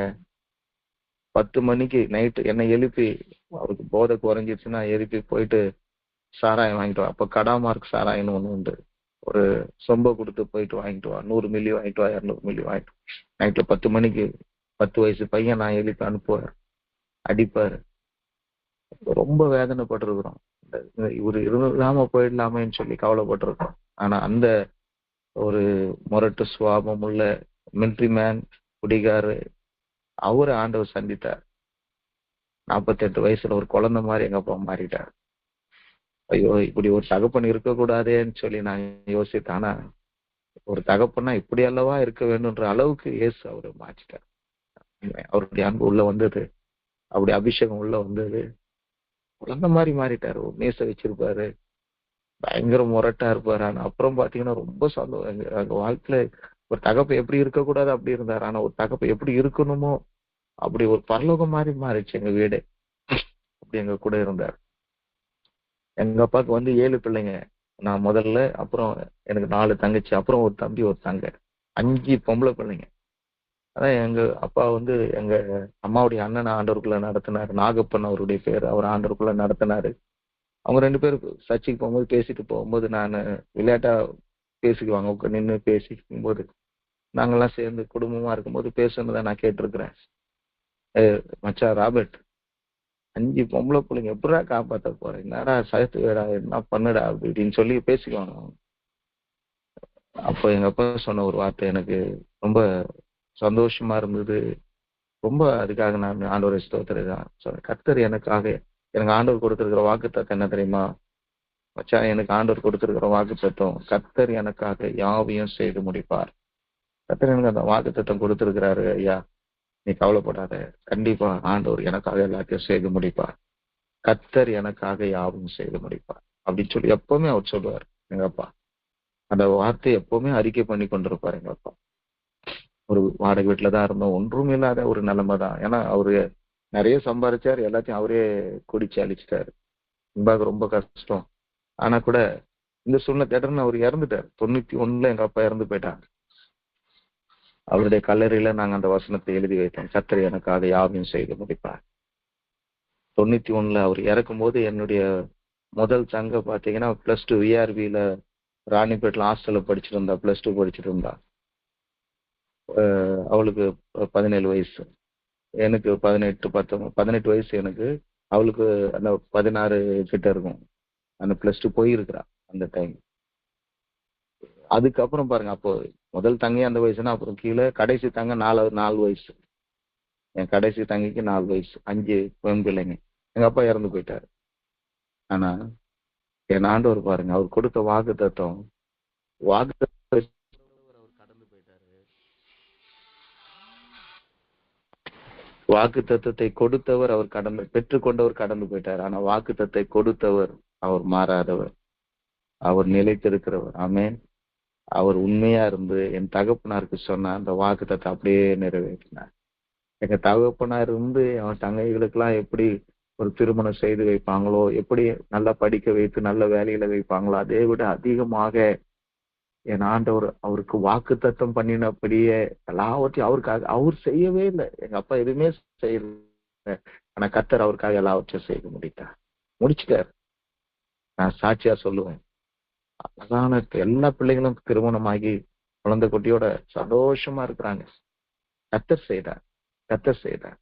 10 மணிக்கு நைட்டு என்னை எழுப்பி, அவருக்கு போதை குறைஞ்சிருச்சுன்னா எழுப்பி போயிட்டு சாராயம் வாங்கிட்டு வா. அப்ப கடாமார்க் சாராயம்னு ஒண்ணு உண்டு. ஒரு சொம்ப கொடுத்து போயிட்டு வாங்கிட்டு வா, 100 மில்லி வாங்கிட்டு வா, 200 மில்லி வாங்கிட்டு வா. நைட்ல 10 மணிக்கு 10 வயசு பையன் நான் எழுப்பி அனுப்புவார், அடிப்பாரு. ரொம்ப வேதனைப்பட்டிருக்கிறோம். இவரு இல்லாம போயிடலாமேன்னு சொல்லி கவலைப்பட்டிருக்கோம். ஆனா அந்த ஒரு முரட்டு சுவாபம் உள்ள மிலிட்ரி மேன், குடிகாரு, அவரு ஆண்டவர் சந்தித்தார். 48 வயசுல ஒரு குழந்தை மாதிரி எங்க அப்பா மாறிட்டார். ஐயோ, இப்படி ஒரு தகப்பன் இருக்கக்கூடாதேன்னு சொல்லி நான் யோசித்தேன். ஆனா ஒரு தகப்பனா இப்படி அல்லவா இருக்க வேண்டும்ன்ற அளவுக்கு இயேசு அவரை மாற்றிட்டார். அவருடைய அன்பு உள்ள வந்தது, அவருடைய அபிஷேகம் உள்ள வந்தது. குழந்தை மாதிரி மாறிட்டாரு. ஒரு நேச வச்சிருப்பாரு, பயங்கர முரட்டா இருப்பாரு. ஆனா அப்புறம் பாத்தீங்கன்னா ரொம்ப சந்தோஷம். எங்க வாழ்க்கையில ஒரு தகப்ப எப்படி இருக்கக்கூடாது அப்படி இருந்தாரு. ஆனா ஒரு தகப்ப எப்படி இருக்கணுமோ அப்படி ஒரு பரலோகம் மாதிரி மாறிடுச்சு எங்க வீடு. அப்படி எங்க கூட இருந்தார். எங்க அப்பாவுக்கு வந்து 7 பிள்ளைங்க. நான் முதல்ல, அப்புறம் எனக்கு 4 தங்கச்சி, அப்புறம் ஒரு தம்பி ஒரு தங்க. 5 பொம்பளை பிள்ளைங்க. அதான் எங்க அப்பா வந்து எங்க அம்மாவுடைய அண்ணனை ஆண்டவருக்குள்ள நடத்தினாரு. நாகப்பன் அவருடைய பேர். அவர் ஆண்டவருக்குள்ள நடத்தினாரு. அவங்க 2 பேரும் சர்ச்சுக்கு போகும்போது பேசிட்டு போகும்போது நான் விளையாட்டா பேசிக்குவாங்க. நின்று பேசிக்கும் போது நாங்கெல்லாம் சேர்ந்து குடும்பமா இருக்கும்போது பேசுனதை நான் கேட்டிருக்கிறேன். மச்சான் ராபர்ட், 5 பொம்பளை பிள்ளைங்க எப்படா காப்பாத்த போற, என்னடா சகத்து வேடா, என்ன பண்ணுடா அப்படி இப்படின்னு சொல்லி பேசிக்குவாங்க. அப்போ எங்க அப்பா சொன்ன ஒரு வார்த்தை எனக்கு ரொம்ப சந்தோஷமா இருந்தது. ரொம்ப அதுக்காக நான் ஆண்டவரை ஸ்தோத்திரம் சொன்னேன். கர்த்தர் எனக்காக, எனக்கு ஆண்டவர் கொடுத்திருக்கிற வாக்குத்தத்தம் என்ன தெரியுமா மச்சான்? எனக்கு ஆண்டவர் கொடுத்திருக்கிற வாக்குத்தத்தம், கர்த்தர் எனக்காக யாவையும் செய்து முடிப்பார். கர்த்தர் எனக்கு அந்த வாக்குத்தத்தம் கொடுத்திருக்கிறாரு. ஐயா, நீ கவலைப்படாத, கண்டிப்பா ஆண்டவர் எனக்காக எல்லாத்தையும் செய்து முடிப்பார். கர்த்தர் எனக்காக யாவும் செய்து முடிப்பார் அப்படின்னு சொல்லி எப்பவுமே அவர் சொல்லுவார் எங்க அப்பா. அந்த வார்த்தையை எப்பவுமே அறிக்கை பண்ணி கொண்டிருப்பார் எங்க அப்பா. ஒரு வாடகை வீட்டுலதான் இருந்தோம், ஒன்றும் இல்லாத ஒரு நிலைமை தான். ஏன்னா அவரு நிறைய சம்பாதிச்சாரு, எல்லாத்தையும் அவரே குடிச்சு அழிச்சிட்டாரு. ரொம்ப கஷ்டம். ஆனா கூட இந்த சூழ்நிலை திடர்னு அவர் இறந்துட்டார். 91 எங்க அப்பா இறந்து போயிட்டாங்க. அவருடைய கல்லறையில நாங்க அந்த வசனத்தை எழுதி வைத்தோம், கர்த்தர் எனக்காக யாவையும் செய்து முடிப்பார். 91 அவர் இறக்கும் போது என்னுடைய முதல் தங்க பாத்தீங்கன்னா +2 விஆர்பியில ராணிப்பேட்டில் ஹாஸ்டல்ல படிச்சுட்டு இருந்தா, +2 படிச்சுட்டு இருந்தா. அவளுக்கு 17 வயசு, எனக்கு 18 வயசு எனக்கு. அவளுக்கு அந்த 16 கிட்ட இருக்கும். அந்த +2 போயிருக்கிறா அந்த டைம். அதுக்கப்புறம் பாருங்க, அப்போ முதல் தங்கி அந்த வயசுனா, அப்புறம் கீழே கடைசி தங்க 4 வயசு. என் கடைசி தங்கிக்கு 4 வயசு, 5 பெண் பிள்ளைங்க. எங்க அப்பா இறந்து போயிட்டாரு. ஆனா என் ஆண்டவர் பாருங்க, அவர் கொடுத்த வாக்குத்தத்தம், அவர் கடந்து போயிட்டாரு. வாக்கு தத்தத்தை கொடுத்தவர் அவர் பெற்றுக்கொண்டவர் கடந்து போயிட்டார். ஆனா வாக்கு தத்தை கொடுத்தவர் அவர் மாறாதவர், அவர் நிலைத்திருக்கிறவர். ஆமென். அவர் உண்மையா இருந்து என் தகப்பனாருக்கு சொன்ன அந்த வாக்கு தத்தை அப்படியே நிறைவேற்றினார். எங்க தகப்பனார் இருந்து அவன் தங்கைகளுக்கு எல்லாம் எப்படி ஒரு திருமணம் செய்து வைப்பாங்களோ, எப்படி நல்லா படிக்க வைத்து நல்ல வேலையில வைப்பாங்களோ, அதை விட அதிகமாக என் ஆண்டவர் அவருக்கு வாக்கு தத்தம் பண்ணினபடியே எல்லாவற்றையும் அவருக்காக அவர் செய்யவே இல்லை. எங்க அப்பா எதுவுமே செய்யல. ஆனா கர்த்தர் அவருக்காக எல்லாவற்றையும் செய்து முடிச்சிட்டார். நான் சாட்சியா சொல்லுவேன். அழகான எல்லா பிள்ளைகளும் திருமணமாகி குழந்தை குட்டியோட சந்தோஷமா இருக்கிறாங்க. கர்த்தர் செய்தார், கர்த்தர் செய்தார்.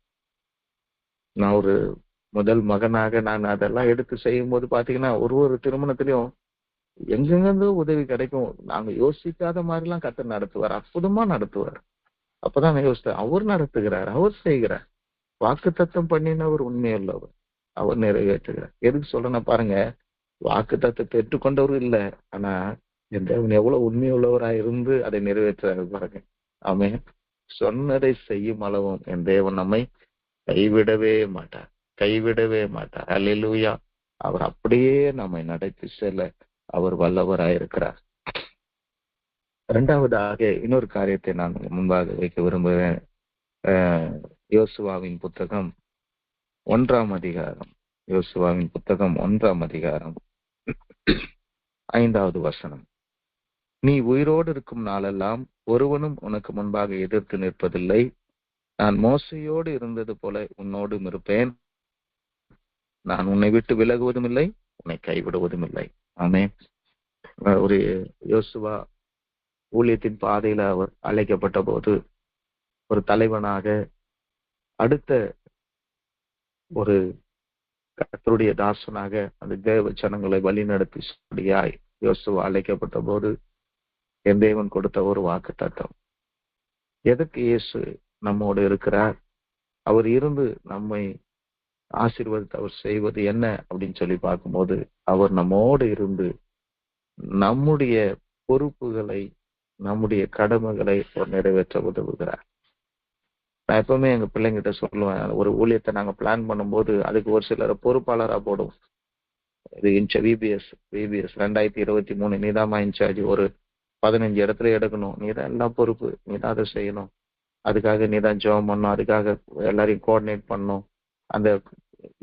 நான் ஒரு முதல் மகனாக நான் அதெல்லாம் எடுத்து செய்யும் போது பாத்தீங்கன்னா, ஒரு திருமணத்திலையும் எங்கெங்கிருந்து உதவி கிடைக்கும், நாங்க யோசிக்காத மாதிரி எல்லாம் கர்த்தர் நடத்துவார், அற்புதமா நடத்துவார். அப்பதான் நான் யோசித்தேன், அவர் நடத்துகிறார், அவர் செய்கிறார். வாக்குத்தத்தம் பண்ணினவர் உண்மையுள்ளவர், அவர் நிறைவேற்றுகிறார். எதுக்கு சொல்றேன்னா பாருங்க, வாக்குத்தத்தத்தை பெற்றுக்கொண்டவர் இல்ல, ஆனா என் தேவன் எவ்வளவு உண்மையுள்ளவராய் இருந்து அதை நிறைவேற்றுறாரு பாருங்க. ஆமென். சொன்னதை செய்யும் அளவும் என் தேவன் நம்மை கைவிடவே மாட்டார், கைவிடவே மாட்டார். அல்லேலூயா. அவர் அப்படியே நம்மை நடத்தி செல்ல அவர் வல்லவராயிருக்கிறார். இரண்டாவதாக இன்னொரு காரியத்தை நான் முன்பாக வைக்க விரும்புகிறேன். யோசுவாவின் புத்தகம் 1ஆம் அதிகாரம், யோசுவாவின் புத்தகம் 1ஆம் அதிகாரம் 5வது வசனம். நீ உயிரோடு இருக்கும் நாளெல்லாம் ஒருவனும் உனக்கு முன்பாக எதிர்த்து நிற்பதில்லை. நான் மோசையோடு இருந்தது போல உன்னோடும் இருப்பேன். நான் உன்னை விட்டு விலகுவதும் இல்லை, உன்னை கைவிடுவதும் இல்லை. ஆமென். ஒரு யோசுவா ஊழியத்தின் பாதையில அவர் அழைக்கப்பட்ட போது ஒரு தலைவனாக அடுத்த ஒரு கர்த்தருடைய தாசனாக அந்த தேவ ஜனங்களை வழிநடத்தியாய் யோசுவா அழைக்கப்பட்ட போது என் தேவன் கொடுத்த ஒரு வாக்குத்தத்தம். எதற்கு இயேசு நம்மோடு இருக்கிறார்? அவர் இருந்து நம்மை ஆசீர்வதித்து அவர் செய்வது என்ன அப்படின்னு சொல்லி பார்க்கும்போது, அவர் நம்மோடு இருந்து நம்முடைய பொறுப்புகளை, நம்முடைய கடமைகளை அவர் நிறைவேற்ற உதவுகிறார். நான் எப்பவுமே எங்க பிள்ளைங்கிட்ட சொல்லுவேன், ஒரு ஊழியத்தை நாங்க பிளான் பண்ணும்போது அதுக்கு ஒரு சிலரை பொறுப்பாளரா போடுவோம். இது விபிஎஸ் 2023 நீதாமா இன்சார்ஜ், ஒரு 15 இடத்துல எடுக்கணும், நீதான் எல்லாம் பொறுப்பு, நீதான் அதை செய்யணும், அதுக்காக நீதான் ஜெபம் பண்ணணும், அதுக்காக எல்லாரையும் கோஆர்டினேட் பண்ணணும், அந்த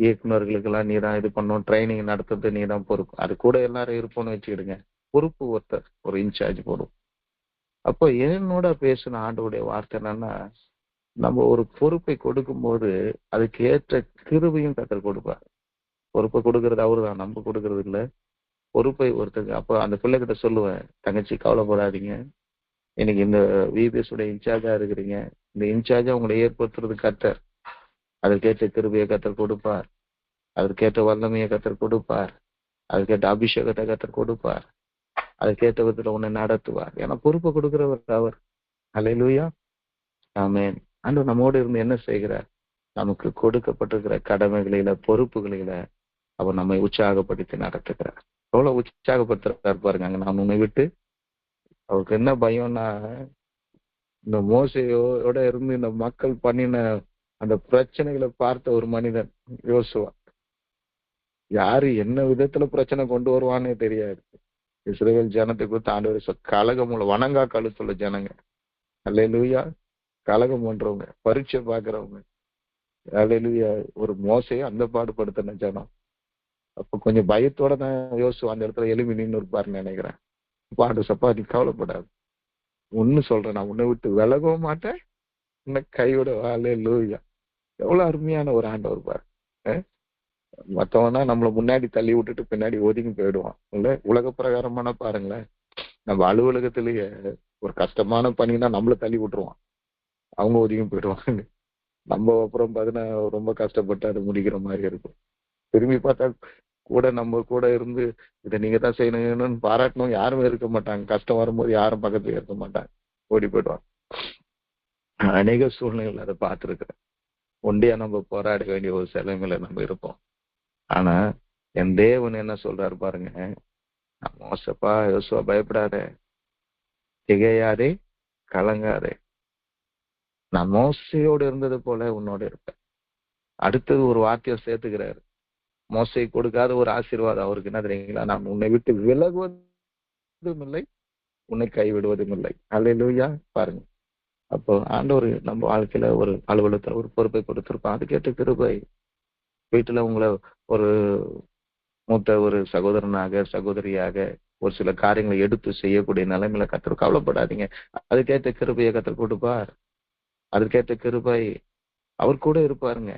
இயக்குநர்களுக்கெல்லாம் நீதான் இது பண்ணணும், ட்ரைனிங் நடத்துறது நீதான் பொறுப்பு. அது கூட எல்லாரும் இருப்போம்னு வச்சுக்கிடுங்க, பொறுப்பு ஒருத்தர் ஒரு இன்சார்ஜ் போடும். அப்போ என்னோட பேசின ஆண்டோடைய வார்த்தை என்னன்னா, நம்ம ஒரு பொறுப்பை கொடுக்கும்போது அதுக்கு ஏற்ற கிருபையும் கத்தர் கொடுப்பார். பொறுப்பை கொடுக்கறது அவரு தான், நம்ம கொடுக்கறது இல்லை. பொறுப்பை ஒருத்தருக்கு அப்போ அந்த பிள்ளைகிட்ட சொல்லுவேன், தங்கச்சி கவலைப்படாதீங்க, இன்னைக்கு இந்த விபிஎஸ் உடைய இன்சார்ஜா இருக்கிறீங்க, இந்த இன்சார்ஜா உங்களை ஏற்படுத்துறது கத்தர். அதற்கேற்ற கிருபையை கத்தர் கொடுப்பார், அதற்கேற்ற வல்லமையை கத்தர் கொடுப்பார், அதுக்கேற்ற அபிஷேகத்தை கத்தர் கொடுப்பார், அதுக்கேற்ற விதத்துல உன்னை நடத்துவார். ஏன்னா பொறுப்பை கொடுக்கிறவர் அவர். அல்லேலூயா, ஆமென். ஆண்டவர் நம்மோடு இருந்து என்ன செய்கிறார்? நமக்கு கொடுக்கப்பட்டிருக்கிற கடமைகளில, பொறுப்புகளில அவர் நம்மை உற்சாகப்படுத்தி நடத்துகிறார். எவ்வளவு உற்சாகப்படுத்துறாரு பாருங்க. அங்க நான் உன்னை விட்டு, அவருக்கு என்ன பயம்னா, இந்த மோசையோட இருந்து இந்த மக்கள் பண்ணின அந்த பிரச்சனைகளை பார்த்த ஒரு மனிதன் யோசுவா. யாரு என்ன விதத்துல பிரச்சனை கொண்டு வருவானே தெரியாது. இஸ்ரவேல் ஜனத்துக்கு ஆண்டவர் கலகமுள்ள வணங்கா கழுத்துள்ள ஜனங்க. அல்லேலூயா, கலகம் பண்றவங்க, பரீட்சை பாக்குறவங்க. அல்லேலூயா, ஒரு மோசையை அந்த பாடுபடுத்தின ஜனம். அப்ப கொஞ்சம் பயத்தோட தான் யோசுவா அந்த இடத்துல எழுப்பி நின்று இருப்பாருன்னு நினைக்கிறேன். பாண்டு சப்பா, நீ கவலைப்படாது, ஒன்னு சொல்றேன், நான் உன்னை விட்டு விலகவும் மாட்டேன், உன்னை கைவிட. அல்லேலூயா, எவ்வளவு அருமையான ஒரு ஆண்டவர் பாரு. மத்தவனா நம்மளை முன்னாடி தள்ளி விட்டுட்டு பின்னாடி ஒதுங்கி போயிடுவான். இல்ல உலக பிரகாரமான பாருங்களேன், நம்ம அலுவலகத்திலேயே ஒரு கஷ்டமான பணினா நம்மள தள்ளி விட்டுருவான், அவங்க ஒதுங்கி போயிடுவாங்க. நம்ம அப்புறம் பார்த்தீங்கன்னா ரொம்ப கஷ்டப்பட்டு அதை முடிக்கிற மாதிரி இருக்கும். திரும்பி பார்த்தா கூட நம்ம கூட இருந்து இதை நீங்க தான் செய்யணும்னு பாராட்டணும் யாருமே இருக்க மாட்டாங்க. கஷ்டம் வரும்போது யாரும் பக்கத்துல இருக்க மாட்டாங்க, ஓடி போயிடுவாங்க. அநேக சூழ்நிலைகள் அதை பார்த்துருக்கிறேன். ஒண்டியா நம்ம போராட வேண்டிய ஒரு நிலைமையில நம்ம இருப்போம். ஆனா என் தேவன் என்ன சொல்றாரு பாருங்க, மோசப்பா யோசுவா, பயப்படாத, திகையாதே, கலங்காதே, நான் மோசையோடு இருந்தது போல உன்னோட இருப்பேன். அடுத்தது ஒரு வார்த்தையை சேர்த்துக்கிறாரு. மோசை கொடுக்காத ஒரு ஆசீர்வாதம் அவருக்கு என்ன தெரியுங்களா? நான் உன்னை விட்டு விலகுவதும் இல்லை, உன்னை கைவிடுவதும் இல்லை. அல்லேலூயா, பாருங்க. அப்போ ஆண்டவர் நம்ம வாழ்க்கையில ஒரு அலுவலகத்துல ஒரு பொறுப்பை கொடுத்திருப்பான். அதுக்கேற்ற கிருபை. வீட்டுல உங்களை ஒரு மூத்த ஒரு சகோதரனாக, சகோதரியாக ஒரு சில காரியங்களை எடுத்து செய்யக்கூடிய நிலைமையில கத்தர், கவலைப்படாதீங்க, அதுக்கேற்ற கிருபையை கத்தர் கொடுப்பார். அதுக்கேற்ற கிருபை அவர் கூட இருப்பாருங்க.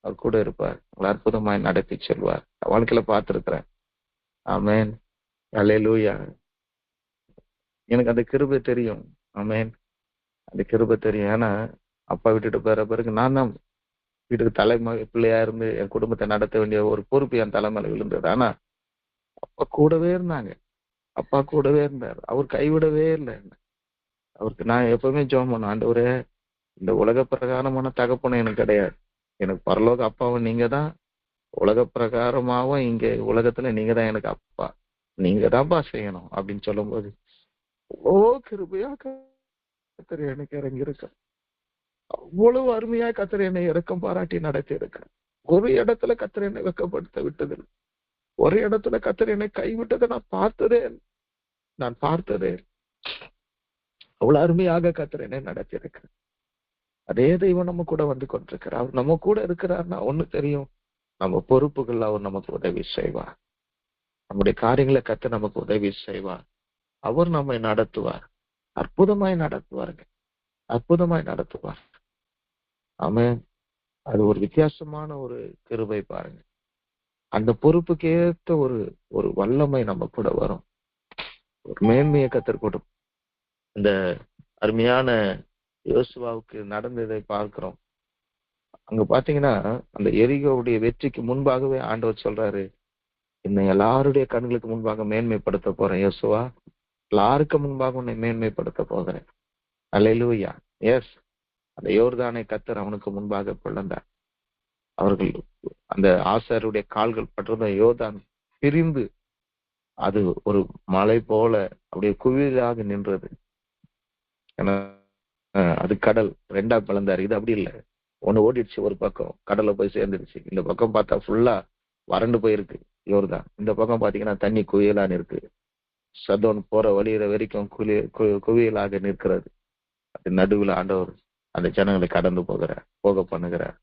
அவர் கூட இருப்பார், உங்களை அற்புதமாய் நடத்தி செல்வார். வாழ்க்கையில பார்த்திருக்கிறேன். ஆமென், அல்லேலூயா. எனக்கு அந்த கிருபை தெரியும். ஆமென், அந்த கிருபை தெரியும். ஏன்னா அப்பா விட்டுட்டு போற பிறகு நான் தான் வீட்டுக்கு தலைமை பிள்ளையா இருந்து என் குடும்பத்தை நடத்த வேண்டிய ஒரு பொறுப்பு என் தலைமையில விழுந்தது. ஆனா அப்பா கூடவே இருந்தாங்க, அப்பா கூடவே இருந்தார், அவர் கைவிடவே இல்லை. அவருக்கு நான் எப்பவுமே ஜெபம் பண்ணேன், ஆண்டவரே, இந்த உலக பிரகாரமான தகப்பனும் எனக்கு கிடையாது, எனக்கு பரலோக அப்பாவும் நீங்க தான், உலக பிரகாரமாவும் இங்க உலகத்துல நீங்க தான் எனக்கு அப்பா, நீங்க தான்ப்பா செய்யணும் அப்படின்னு சொல்லும் போது ஓ கிருபையா கத்தர் எனக்கு இறங்கி இருக்க, அவ்வளவு அருமையா கத்தர் என்னை இறக்கம் பாராட்டி நடத்தி இருக்க. ஒரு இடத்துல கத்தர் என்னை வெக்கப்படுத்த விட்டதில்லை, ஒரு இடத்துல கத்தர் என்னை கைவிட்டதை நான் பார்த்ததே. அவ்வளவு அருமையாக கத்தர் என்னை நடத்தி இருக்க. அதே தெய்வம் நம்ம கூட வந்து கொண்டிருக்கிறார். அவர் நம்ம கூட இருக்கிறார்னா ஒண்ணு தெரியும், நம்ம பொறுப்புகள் அவர் நமக்கு உதவி செய்வார், நம்முடைய காரியங்களை கத்தர் நமக்கு உதவி செய்வார், அவர் நம்மை நடத்துவார், அற்புதமாய் நடத்துவாருங்க, அற்புதமாய் நடத்துவார். ஆமென். அது ஒரு வித்தியாசமான ஒரு கிருபை பாருங்க. அந்த பொறுப்புக்கு ஏற்ற ஒரு வல்லமை நம்ம கூட வரும், ஒரு மேன்மையை கத்தர் கொடுக்கும். இந்த அருமையான யோசுவாவுக்கு நடந்ததை பார்க்கிறோம். அங்க பாத்தீங்கன்னா அந்த எரிகோவுடைய வெற்றிக்கு முன்பாகவே ஆண்டவர் சொல்றாரு, என்னை எல்லாருடைய கண்களுக்கு முன்பாக மேன்மைப்படுத்த போறேன் யோசுவா. எல்லாருக்கு முன்பாக உன்னை மேன்மைப்படுத்த போகிறேன். அல்லேலூயா. எஸ், அந்த யோர்தானை கர்த்தர் அவனுக்கு முன்பாக பிளந்தார். அவர்கள் அந்த ஆசாரியருடைய கால்கள் பட்டிருந்த யோர்தான் பிரிந்து அது ஒரு மலை போல அப்படியே குவியலாக நின்றது. ஏன்னா, அது கடல் ரெண்டா பிளந்தாரு. இது அப்படி இல்லை. ஒண்ணு ஓடிடுச்சு, ஒரு பக்கம் கடல்ல போய் சேர்ந்துருச்சு. இந்த பக்கம் பார்த்தா ஃபுல்லா வறண்டு போயிருக்கு யோர்தான். இந்த பக்கம் பாத்தீங்கன்னா தண்ணி குவியலான்னு இருக்கு. சதோன் போற வழியிற வரைக்கும் குவியலாக நிற்கிறது. அது நடுவுல ஆண்டவர் அந்த ஜனங்களை கடந்து போக பண்ணுகிறார்.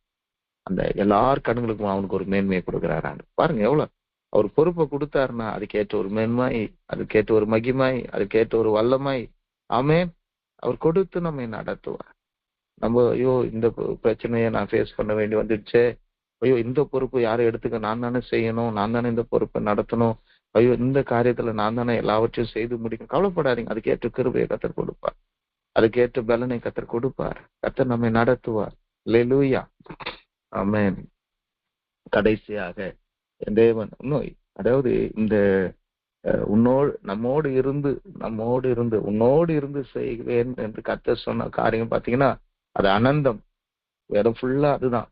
அந்த எல்லார் கண்களுக்கும் அவனுக்கு ஒரு மேன்மையை கொடுக்கிறார் ஆண்டு. பாருங்க எவ்வளவு அவர் பொறுப்பை கொடுத்தாருன்னா அதுக்கேற்ற ஒரு மேன்மை, அதுக்கேற்ற ஒரு மகிமை, அதுக்கேற்ற ஒரு வல்லமை. ஆமென். அவர் கொடுத்து நம்மை நடத்துவார். நம்ம ஐயோ இந்த பிரச்சனையை நான் ஃபேஸ் பண்ண வேண்டி வந்துடுச்சே, ஐயோ இந்த பொறுப்பு யாரும் எடுத்துக்க, நான் தானே செய்யணும், நான் தானே இந்த பொறுப்பை நடத்தணும், ஐயோ இந்த காரியத்துல நான் தானே எல்லாவற்றையும் செய்து முடிக்கணும். கவலைப்படாதீங்க, அதுக்கேற்ற கிருபையை கத்தர் கொடுப்பார், அதுக்கேற்ற பலனை கத்தர் கொடுப்பார். கத்தர் நம்மை நடத்துவார். அல்லேலூயா. ஆமென். கடைசியாக என் தேவன் இன்னும் அதாவது இந்த நம்மோடு இருந்து செய்வேன் என்று கர்த்தர் சொன்ன காரியம் பாத்தீங்கன்னா அது அனந்தம். இடம் ஃபுல்லா அதுதான்.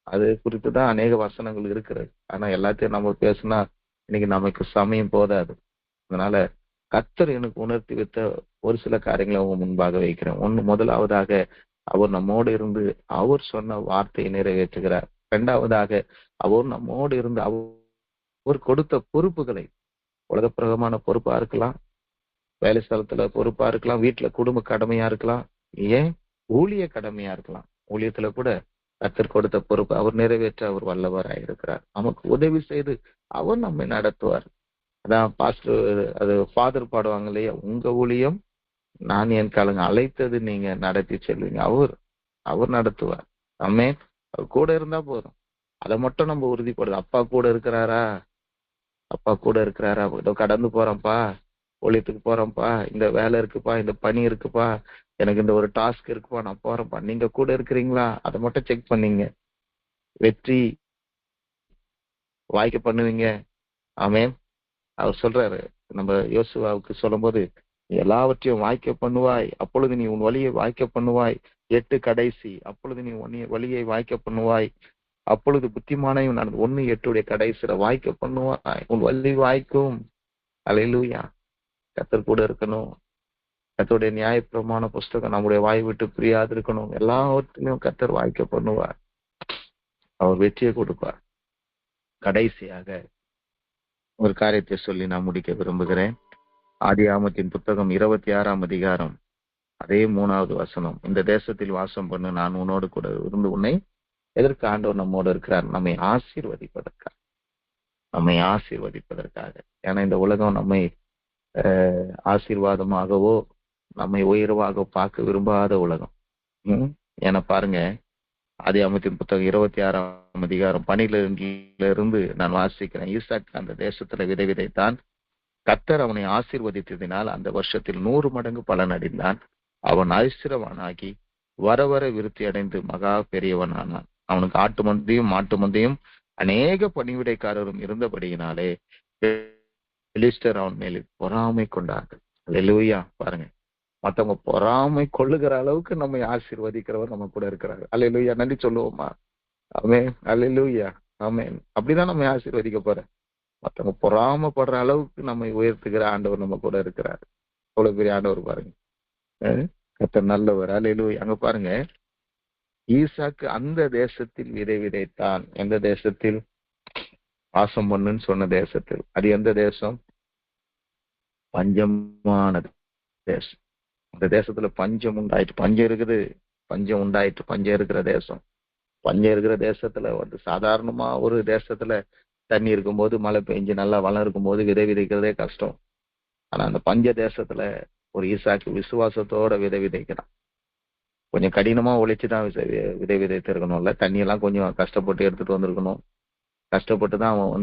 அது குறித்து தான் அநேக வசனங்கள் இருக்கிறது. ஆனா எல்லாத்தையும் நம்ம பேசினா இன்னைக்கு நமக்கு சமயம் போதாது. அதனால கர்த்தர் எனக்கு உணர்த்தி வைத்த ஒரு சில காரியங்களை அவங்க முன்பாக வைக்கிறேன். முதலாவதாக அவர் நம்மோடு இருந்து அவர் சொன்ன வார்த்தையை நிறைவேற்றுகிறார். இரண்டாவதாக அவர் நம்மோடு இருந்து அவர் கொடுத்த பொறுப்புகளை, உலகப்பிரகமான பொறுப்பா இருக்கலாம், வேலை ஸ்தலத்துல பொறுப்பா இருக்கலாம், வீட்டுல குடும்ப கடமையா இருக்கலாம், ஏன் ஊழிய கடமையா இருக்கலாம். ஊழியத்துல கூட கர்த்தர் கொடுத்த பொறுப்பு அவர் நிறைவேற்ற அவர் வல்லவராய் இருக்கிறார். நமக்கு உதவி செய்து அவர் நம்மை நடத்துவார். அதான் பாஸ்டர் அது ஃபாதர் பாடுவாங்க இல்லையா, உங்க ஊழியம் நான் என் காலங்க அழைத்தது நீங்க நடத்தி செல்வீங்க. அவர் நடத்துவார். ஆமென். அவர் கூட இருந்தா போதும். அதை மட்டும் நம்ம உறுதிப்படுது. அப்பா கூட இருக்கிறாரா, ஏதோ கடந்து போறோம்ப்பா, ஊழியத்துக்கு போறோம்ப்பா, இந்த வேலை இருக்குப்பா, இந்த பணி இருக்குப்பா, எனக்கு இந்த ஒரு டாஸ்க் இருக்குப்பா, நான் போறேன்ப்பா, நீங்க கூட இருக்கிறீங்களா, அதை மட்டும் செக் பண்ணீங்க, வெற்றி வாய்க்க பண்ணுவீங்க. ஆமென். அவர் சொல்றாரு, நம்ம யோசுவாவுக்கு சொல்லும் போது, எல்லாவற்றையும் வாய்க்க பண்ணுவாய், அப்பொழுது நீ உன் வழியை வாய்க்க பண்ணுவாய். 8 கடைசி, அப்பொழுது நீ வழியை வாய்க்க பண்ணுவாய், அப்பொழுது புத்திமானையும் நான் 1:8 கடைசியில வாய்க்க பண்ணுவாய், உன் வழி வாய்க்கும். அல்லேலூயா. கர்த்தர் கூட இருக்கணும். கர்த்தருடைய நியாயப்பிரமாண புஸ்தகம் நம்முடைய வாய் விட்டு பிரியாது இருக்கணும். எல்லாவற்றிலும் கர்த்தர் வாய்க்க பண்ணுவார். அவர் வெற்றியை கொடுப்பார். கடைசியாக ஒரு காரியத்தை சொல்லி நான் முடிக்க விரும்புகிறேன். ஆதியாகமத்தின் புத்தகம் 26ஆம் அதிகாரம் அதே 3வது வசனம். இந்த தேசத்தில் வாசம் பண்ணு, நான் உன்னோடு கூட இருந்து உன்னை எதற்கு ஆண்டவர் நம்மோடு இருக்கிறார், நம்மை ஆசீர்வதிப்பதற்காக. ஏன்னா இந்த உலகம் நம்மை ஆசீர்வாதமாகவோ நம்மை உயர்வாக பார்க்க விரும்பாத உலகம். ஏன்னா பாருங்க, ஆதியாகமத்தின் புத்தகம் 26ஆம் அதிகாரம் 12 நான் வாசிக்கிறேன். ஈசாக்கு அந்த தேசத்துல விதை விதைத்தான். கர்த்தர் அவனை ஆசீர்வதித்ததினால் அந்த வருஷத்தில் 100 மடங்கு பலன் அடைந்தான். அவன் ஐஸ்வரவானாகி வர வர விருத்தி அடைந்து மகா பெரியவன் ஆனான். அவனுக்கு ஆட்டு மந்தையும் மாட்டு மந்தையும் அநேக பணிவிடைக்காரரும் இருந்தபடியினாலே பெலிஸ்தர் அவன் மேல் பொறாமை கொண்டார்கள். அல்லேலூயா. பாருங்க, மத்தவங்க பொறாமை கொள்ளுகிற அளவுக்கு நம்மை ஆசீர்வதிக்கிறவர் நம்ம கூட இருக்கிறார். அல்லேலூயா. நன்றி சொல்லுவோமா? ஆமென். அல்லேலூயா. ஆமென். அப்படிதான் நம்ம ஆசீர்வதிக்க போற. மத்தவங்க பொறாமப்படுற அளவுக்கு நம்மை உயர்த்துகிற ஆண்டவர் நம்ம கூட இருக்கிறார். அவ்வளவு பெரிய ஆண்டவர் பாருங்க. கர்த்தர் நல்லவர். அல்லேலூயா. அங்க பாருங்க, ஈசாக்கு அந்த தேசத்தில் விதை விதைத்தான். எந்த தேசத்தில்? வாசம் பண்ணுன்னு சொன்ன தேசத்தில். அது எந்த தேசம்? பஞ்சமான தேசம். அந்த தேசத்துல பஞ்சம் உண்டாயிட்டு, பஞ்சம் இருக்கிற தேசம். பஞ்சம் இருக்கிற தேசத்துல சாதாரணமா ஒரு தேசத்துல தண்ணி இருக்கும்போது, மழை பெஞ்சு நல்லா வளம் இருக்கும்போது விதை விதைக்கிறதே கஷ்டம். ஆனா அந்த பஞ்ச தேசத்துல ஒரு ஈசாக்கு விசுவாசத்தோட விதை விதைக்கிறான். கொஞ்சம் கடினமா உழைச்சுதான் விதை விதைத்திருக்கணும்ல. தண்ணியெல்லாம் கொஞ்சம் கஷ்டப்பட்டு எடுத்துட்டு வந்திருக்கணும். கஷ்டப்பட்டு தான் அவன்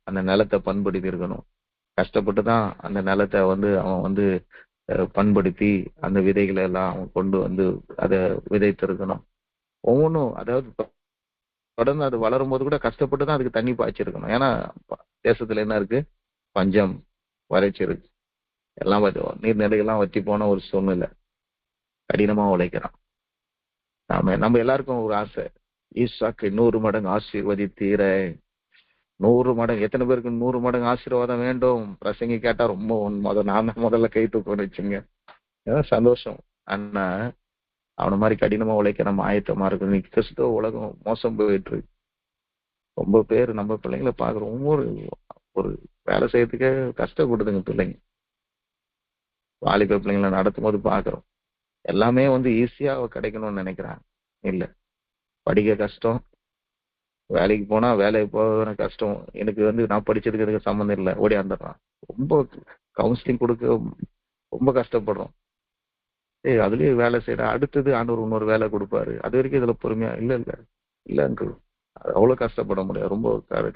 அந்த நிலத்தை பண்படுத்தி இருக்கணும். கஷ்டப்பட்டு தான் அந்த நிலத்தை அவன் பண்படுத்தி அந்த விதைகளை எல்லாம் அவன் கொண்டு அதை விதைத்திருக்கணும். ஒவ்வொன்றும், அதாவது தொடர்ந்து அது வளரும் போது கூட கஷ்டப்பட்டு தான் அதுக்கு தண்ணி பாய்ச்சிருக்கணும். ஏன்னா தேசத்துல என்ன இருக்கு? பஞ்சம், வறட்சி இருக்கு. எல்லாம் நீர்நிலைகள்லாம் வற்றி போன ஒரு சூழ்நிலை. கடினமா உழைக்கிறான். நம்ம எல்லாருக்கும் ஒரு ஆசை, ஈசாக்கு 100 மடங்கு ஆசீர்வதித்தீர. 100 மடங்கு. எத்தனை பேருக்கு 100 மடங்கு ஆசீர்வாதம் வேண்டும்? பிரசங்கி கேட்டா ரொம்ப நான் முதல்ல கை தூக்கணும்னு வச்சுங்க. சந்தோஷம். ஆனா அவனை மாதிரி கடினமா உழைக்க நம்ம ஆயத்தமா இருக்கணும். இன்னைக்கு கிறிஸ்தவ உலகம் மோசம் போயிட்டு இருக்கு. ரொம்ப பேர் நம்ம பிள்ளைங்களை பாக்குறோம். ஒரு வேலை செய்யறதுக்கே கஷ்டப்படுதுங்க பிள்ளைங்க. வாலிப பிள்ளைங்களை நடத்தும் போது பாக்குறோம். எல்லாமே ஈஸியா கிடைக்கணும்னு நினைக்கிறாங்க. இல்ல, படிக்க கஷ்டம், வேலைக்கு போனா வேலைக்கு போக கஷ்டம். எனக்கு நான் படிச்சதுக்கு எதுக்கு சம்மந்தம் இல்லை, ஓடியாந்துடுறான். ரொம்ப கவுன்சிலிங் கொடுக்க ரொம்ப கஷ்டப்படுறோம். அதுலயே வேலை செய்யற அடுத்தது ஆண்டவர் இன்னொரு வேலை கொடுப்பாரு. அது வரைக்கும் இதுல பொறுமையா இல்ல அங்கிள், அவ்வளவு கஷ்டப்பட முடியாது. ரொம்ப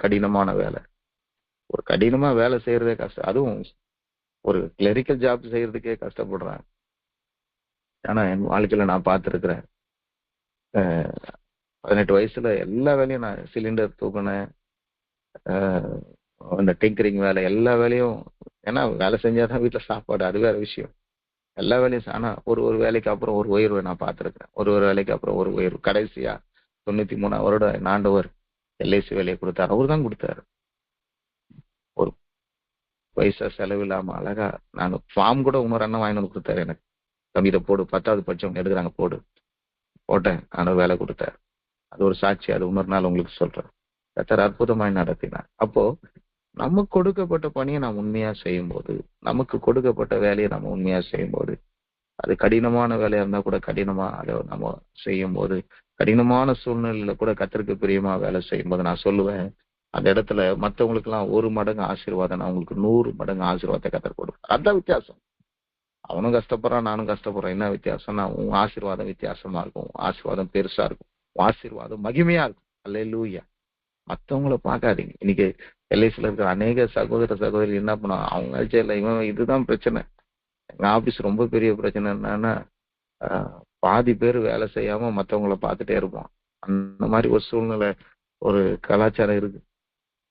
கடினமான வேலை. ஒரு கடினமா வேலை செய்யறதே கஷ்டம். அதுவும் ஒரு கிளரிக்கல் ஜாப் செய்யறதுக்கே கஷ்டப்படுறாங்க. ஆனா என் வாழ்க்கையில நான் பார்த்திருக்கிறேன். 18 வயசுல எல்லா வேலையும் நான் சிலிண்டர் தூக்கினேன், இந்த டிங்கரிங் வேலை, எல்லா வேலையும். ஏன்னா வேலை செஞ்சாதான் வீட்டுல சாப்பாடு, அது வேற விஷயம். எல்லா வேலையும். ஆனா ஒரு வேலைக்கு அப்புறம் ஒரு உயர்வை நான் பார்த்திருக்கிறேன். ஒரு வேலைக்கு அப்புறம் ஒரு உயர்வு. கடைசியா 93 வருடம் ஆண்டவர் எல்ஐசி வேலையை கொடுத்தாரு. அவரு தான் கொடுத்தாரு. ஒரு பைசா செலவில்லாம அழகா நாங்க ஃபார்ம் கூட இன்னொரு அண்ணன் வாங்கி வந்து கொடுத்தாரு எனக்கு. தம்பி இதை போடு, 10வது படிச்சவங்க எடுக்கிறாங்க, போட்டேன். ஆண்டவர் வேலை கொடுத்தாரு. அது ஒரு சாட்சி. அது இன்னொரு நாள் உங்களுக்கு சொல்றேன். கர்த்தர் அற்புதமாய் நடத்தினார். அப்போ நமக்கு கொடுக்கப்பட்ட பணியை நாம் உண்மையா செய்யும் போது, நமக்கு கொடுக்கப்பட்ட வேலையை நம்ம உண்மையா செய்யும் போது, அது கடினமான வேலையா இருந்தா கூட கடினமா அதை நம்ம செய்யும் போது, கடினமான சூழ்நிலையில கூட கர்த்தருக்கு பிரியமா வேலை செய்யும் போது, நான் சொல்லுவேன், அந்த இடத்துல மற்றவங்களுக்கு எல்லாம் 1 மடங்கு ஆசீர்வாதம், நான் உங்களுக்கு 100 மடங்கு ஆசீர்வாதத்தை கர்த்தர் கொடுப்பேன். அதான் வித்தியாசம். அவனும் கஷ்டப்படுறான், நானும் கஷ்டப்படுறேன். என்ன வித்தியாசம்னா, உன் ஆசீர்வாதம் வித்தியாசமா இருக்கும், ஆசீர்வாதம் பெருசா இருக்கும், ஆசீர்வாதம் மகிமையா இருக்கும். அல்லேலூயா. மற்றவங்கள பார்க்காதீங்க. இன்னைக்கு எல்ஐசில இருக்கிற அநேக சகோதரி என்ன பண்ணுவாங்க, அவங்க ஆட்சியில் இவன் இதுதான் பிரச்சனை. எங்க ஆபீஸ் ரொம்ப பெரிய பிரச்சனை என்னன்னா, பாதி பேர் வேலை செய்யாம மற்றவங்கள பார்த்துட்டே இருப்போம். அந்த மாதிரி ஒரு சூழ்நிலை, ஒரு கலாச்சாரம் இருக்கு.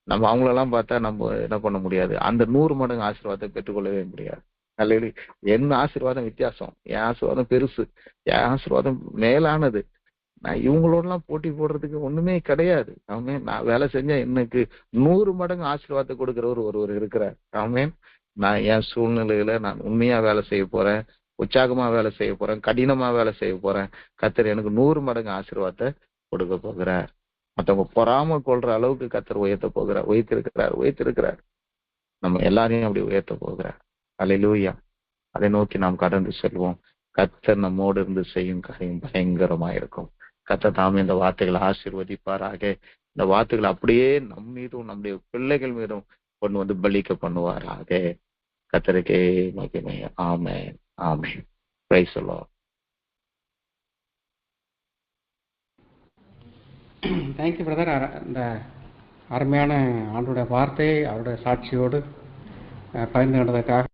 நம்ம அவங்களெல்லாம் பார்த்தா நம்ம என்ன பண்ண முடியாது, அந்த 100 மடங்கு ஆசீர்வாதத்தை பெற்றுக்கொள்ளவே முடியாது. அல்லது என் ஆசீர்வாதம் வித்தியாசம், என் ஆசீர்வாதம் பெருசு, என் ஆசீர்வாதம் மேலானது. நான் இவங்களோடலாம் போட்டி போடுறதுக்கு ஒண்ணுமே கிடையாது. ஆமென். நான் வேலை செஞ்சா எனக்கு 100 மடங்கு ஆசீர்வாதத்தை கொடுக்கிறவர் ஒருவர் இருக்கிறார். ஆமென். நான் என் சூழ்நிலையில நான் உண்மையா வேலை செய்ய போறேன், உற்சாகமா வேலை செய்ய போறேன், கடினமா வேலை செய்ய போறேன். கர்த்தர் எனக்கு 100 மடங்கு ஆசீர்வாதத்தை கொடுக்க போகிறார். மற்றவங்க பொறாம கொள்ற அளவுக்கு கர்த்தர் உயர்த்திருக்கிறார். நம்ம எல்லாரையும் அப்படி உயர்த்த போகிறார். அல்லேலூயா. அதை நோக்கி நாம் கடந்து செல்வோம். கர்த்தர் நம்மோடு இருந்து செய்யும் காரியம் பயங்கரமா இருக்கும். கர்த்தர் தாமே இந்த வார்த்தைகளை ஆசீர்வதிப்பாராக. இந்த வார்த்தைகளை அப்படியே நம் மீதும் நம்முடைய பிள்ளைகள் மீதும் கொண்டு வந்து பலிக்க பண்ணுவாராக. கர்த்தருக்கே மகிமை. Amen, amen. Praise the lord. Thank you brother. இந்த அருமையான ஆண்டோட வார்த்தையை அவருடைய சாட்சியோடு பகிர்ந்து கொண்டதற்காக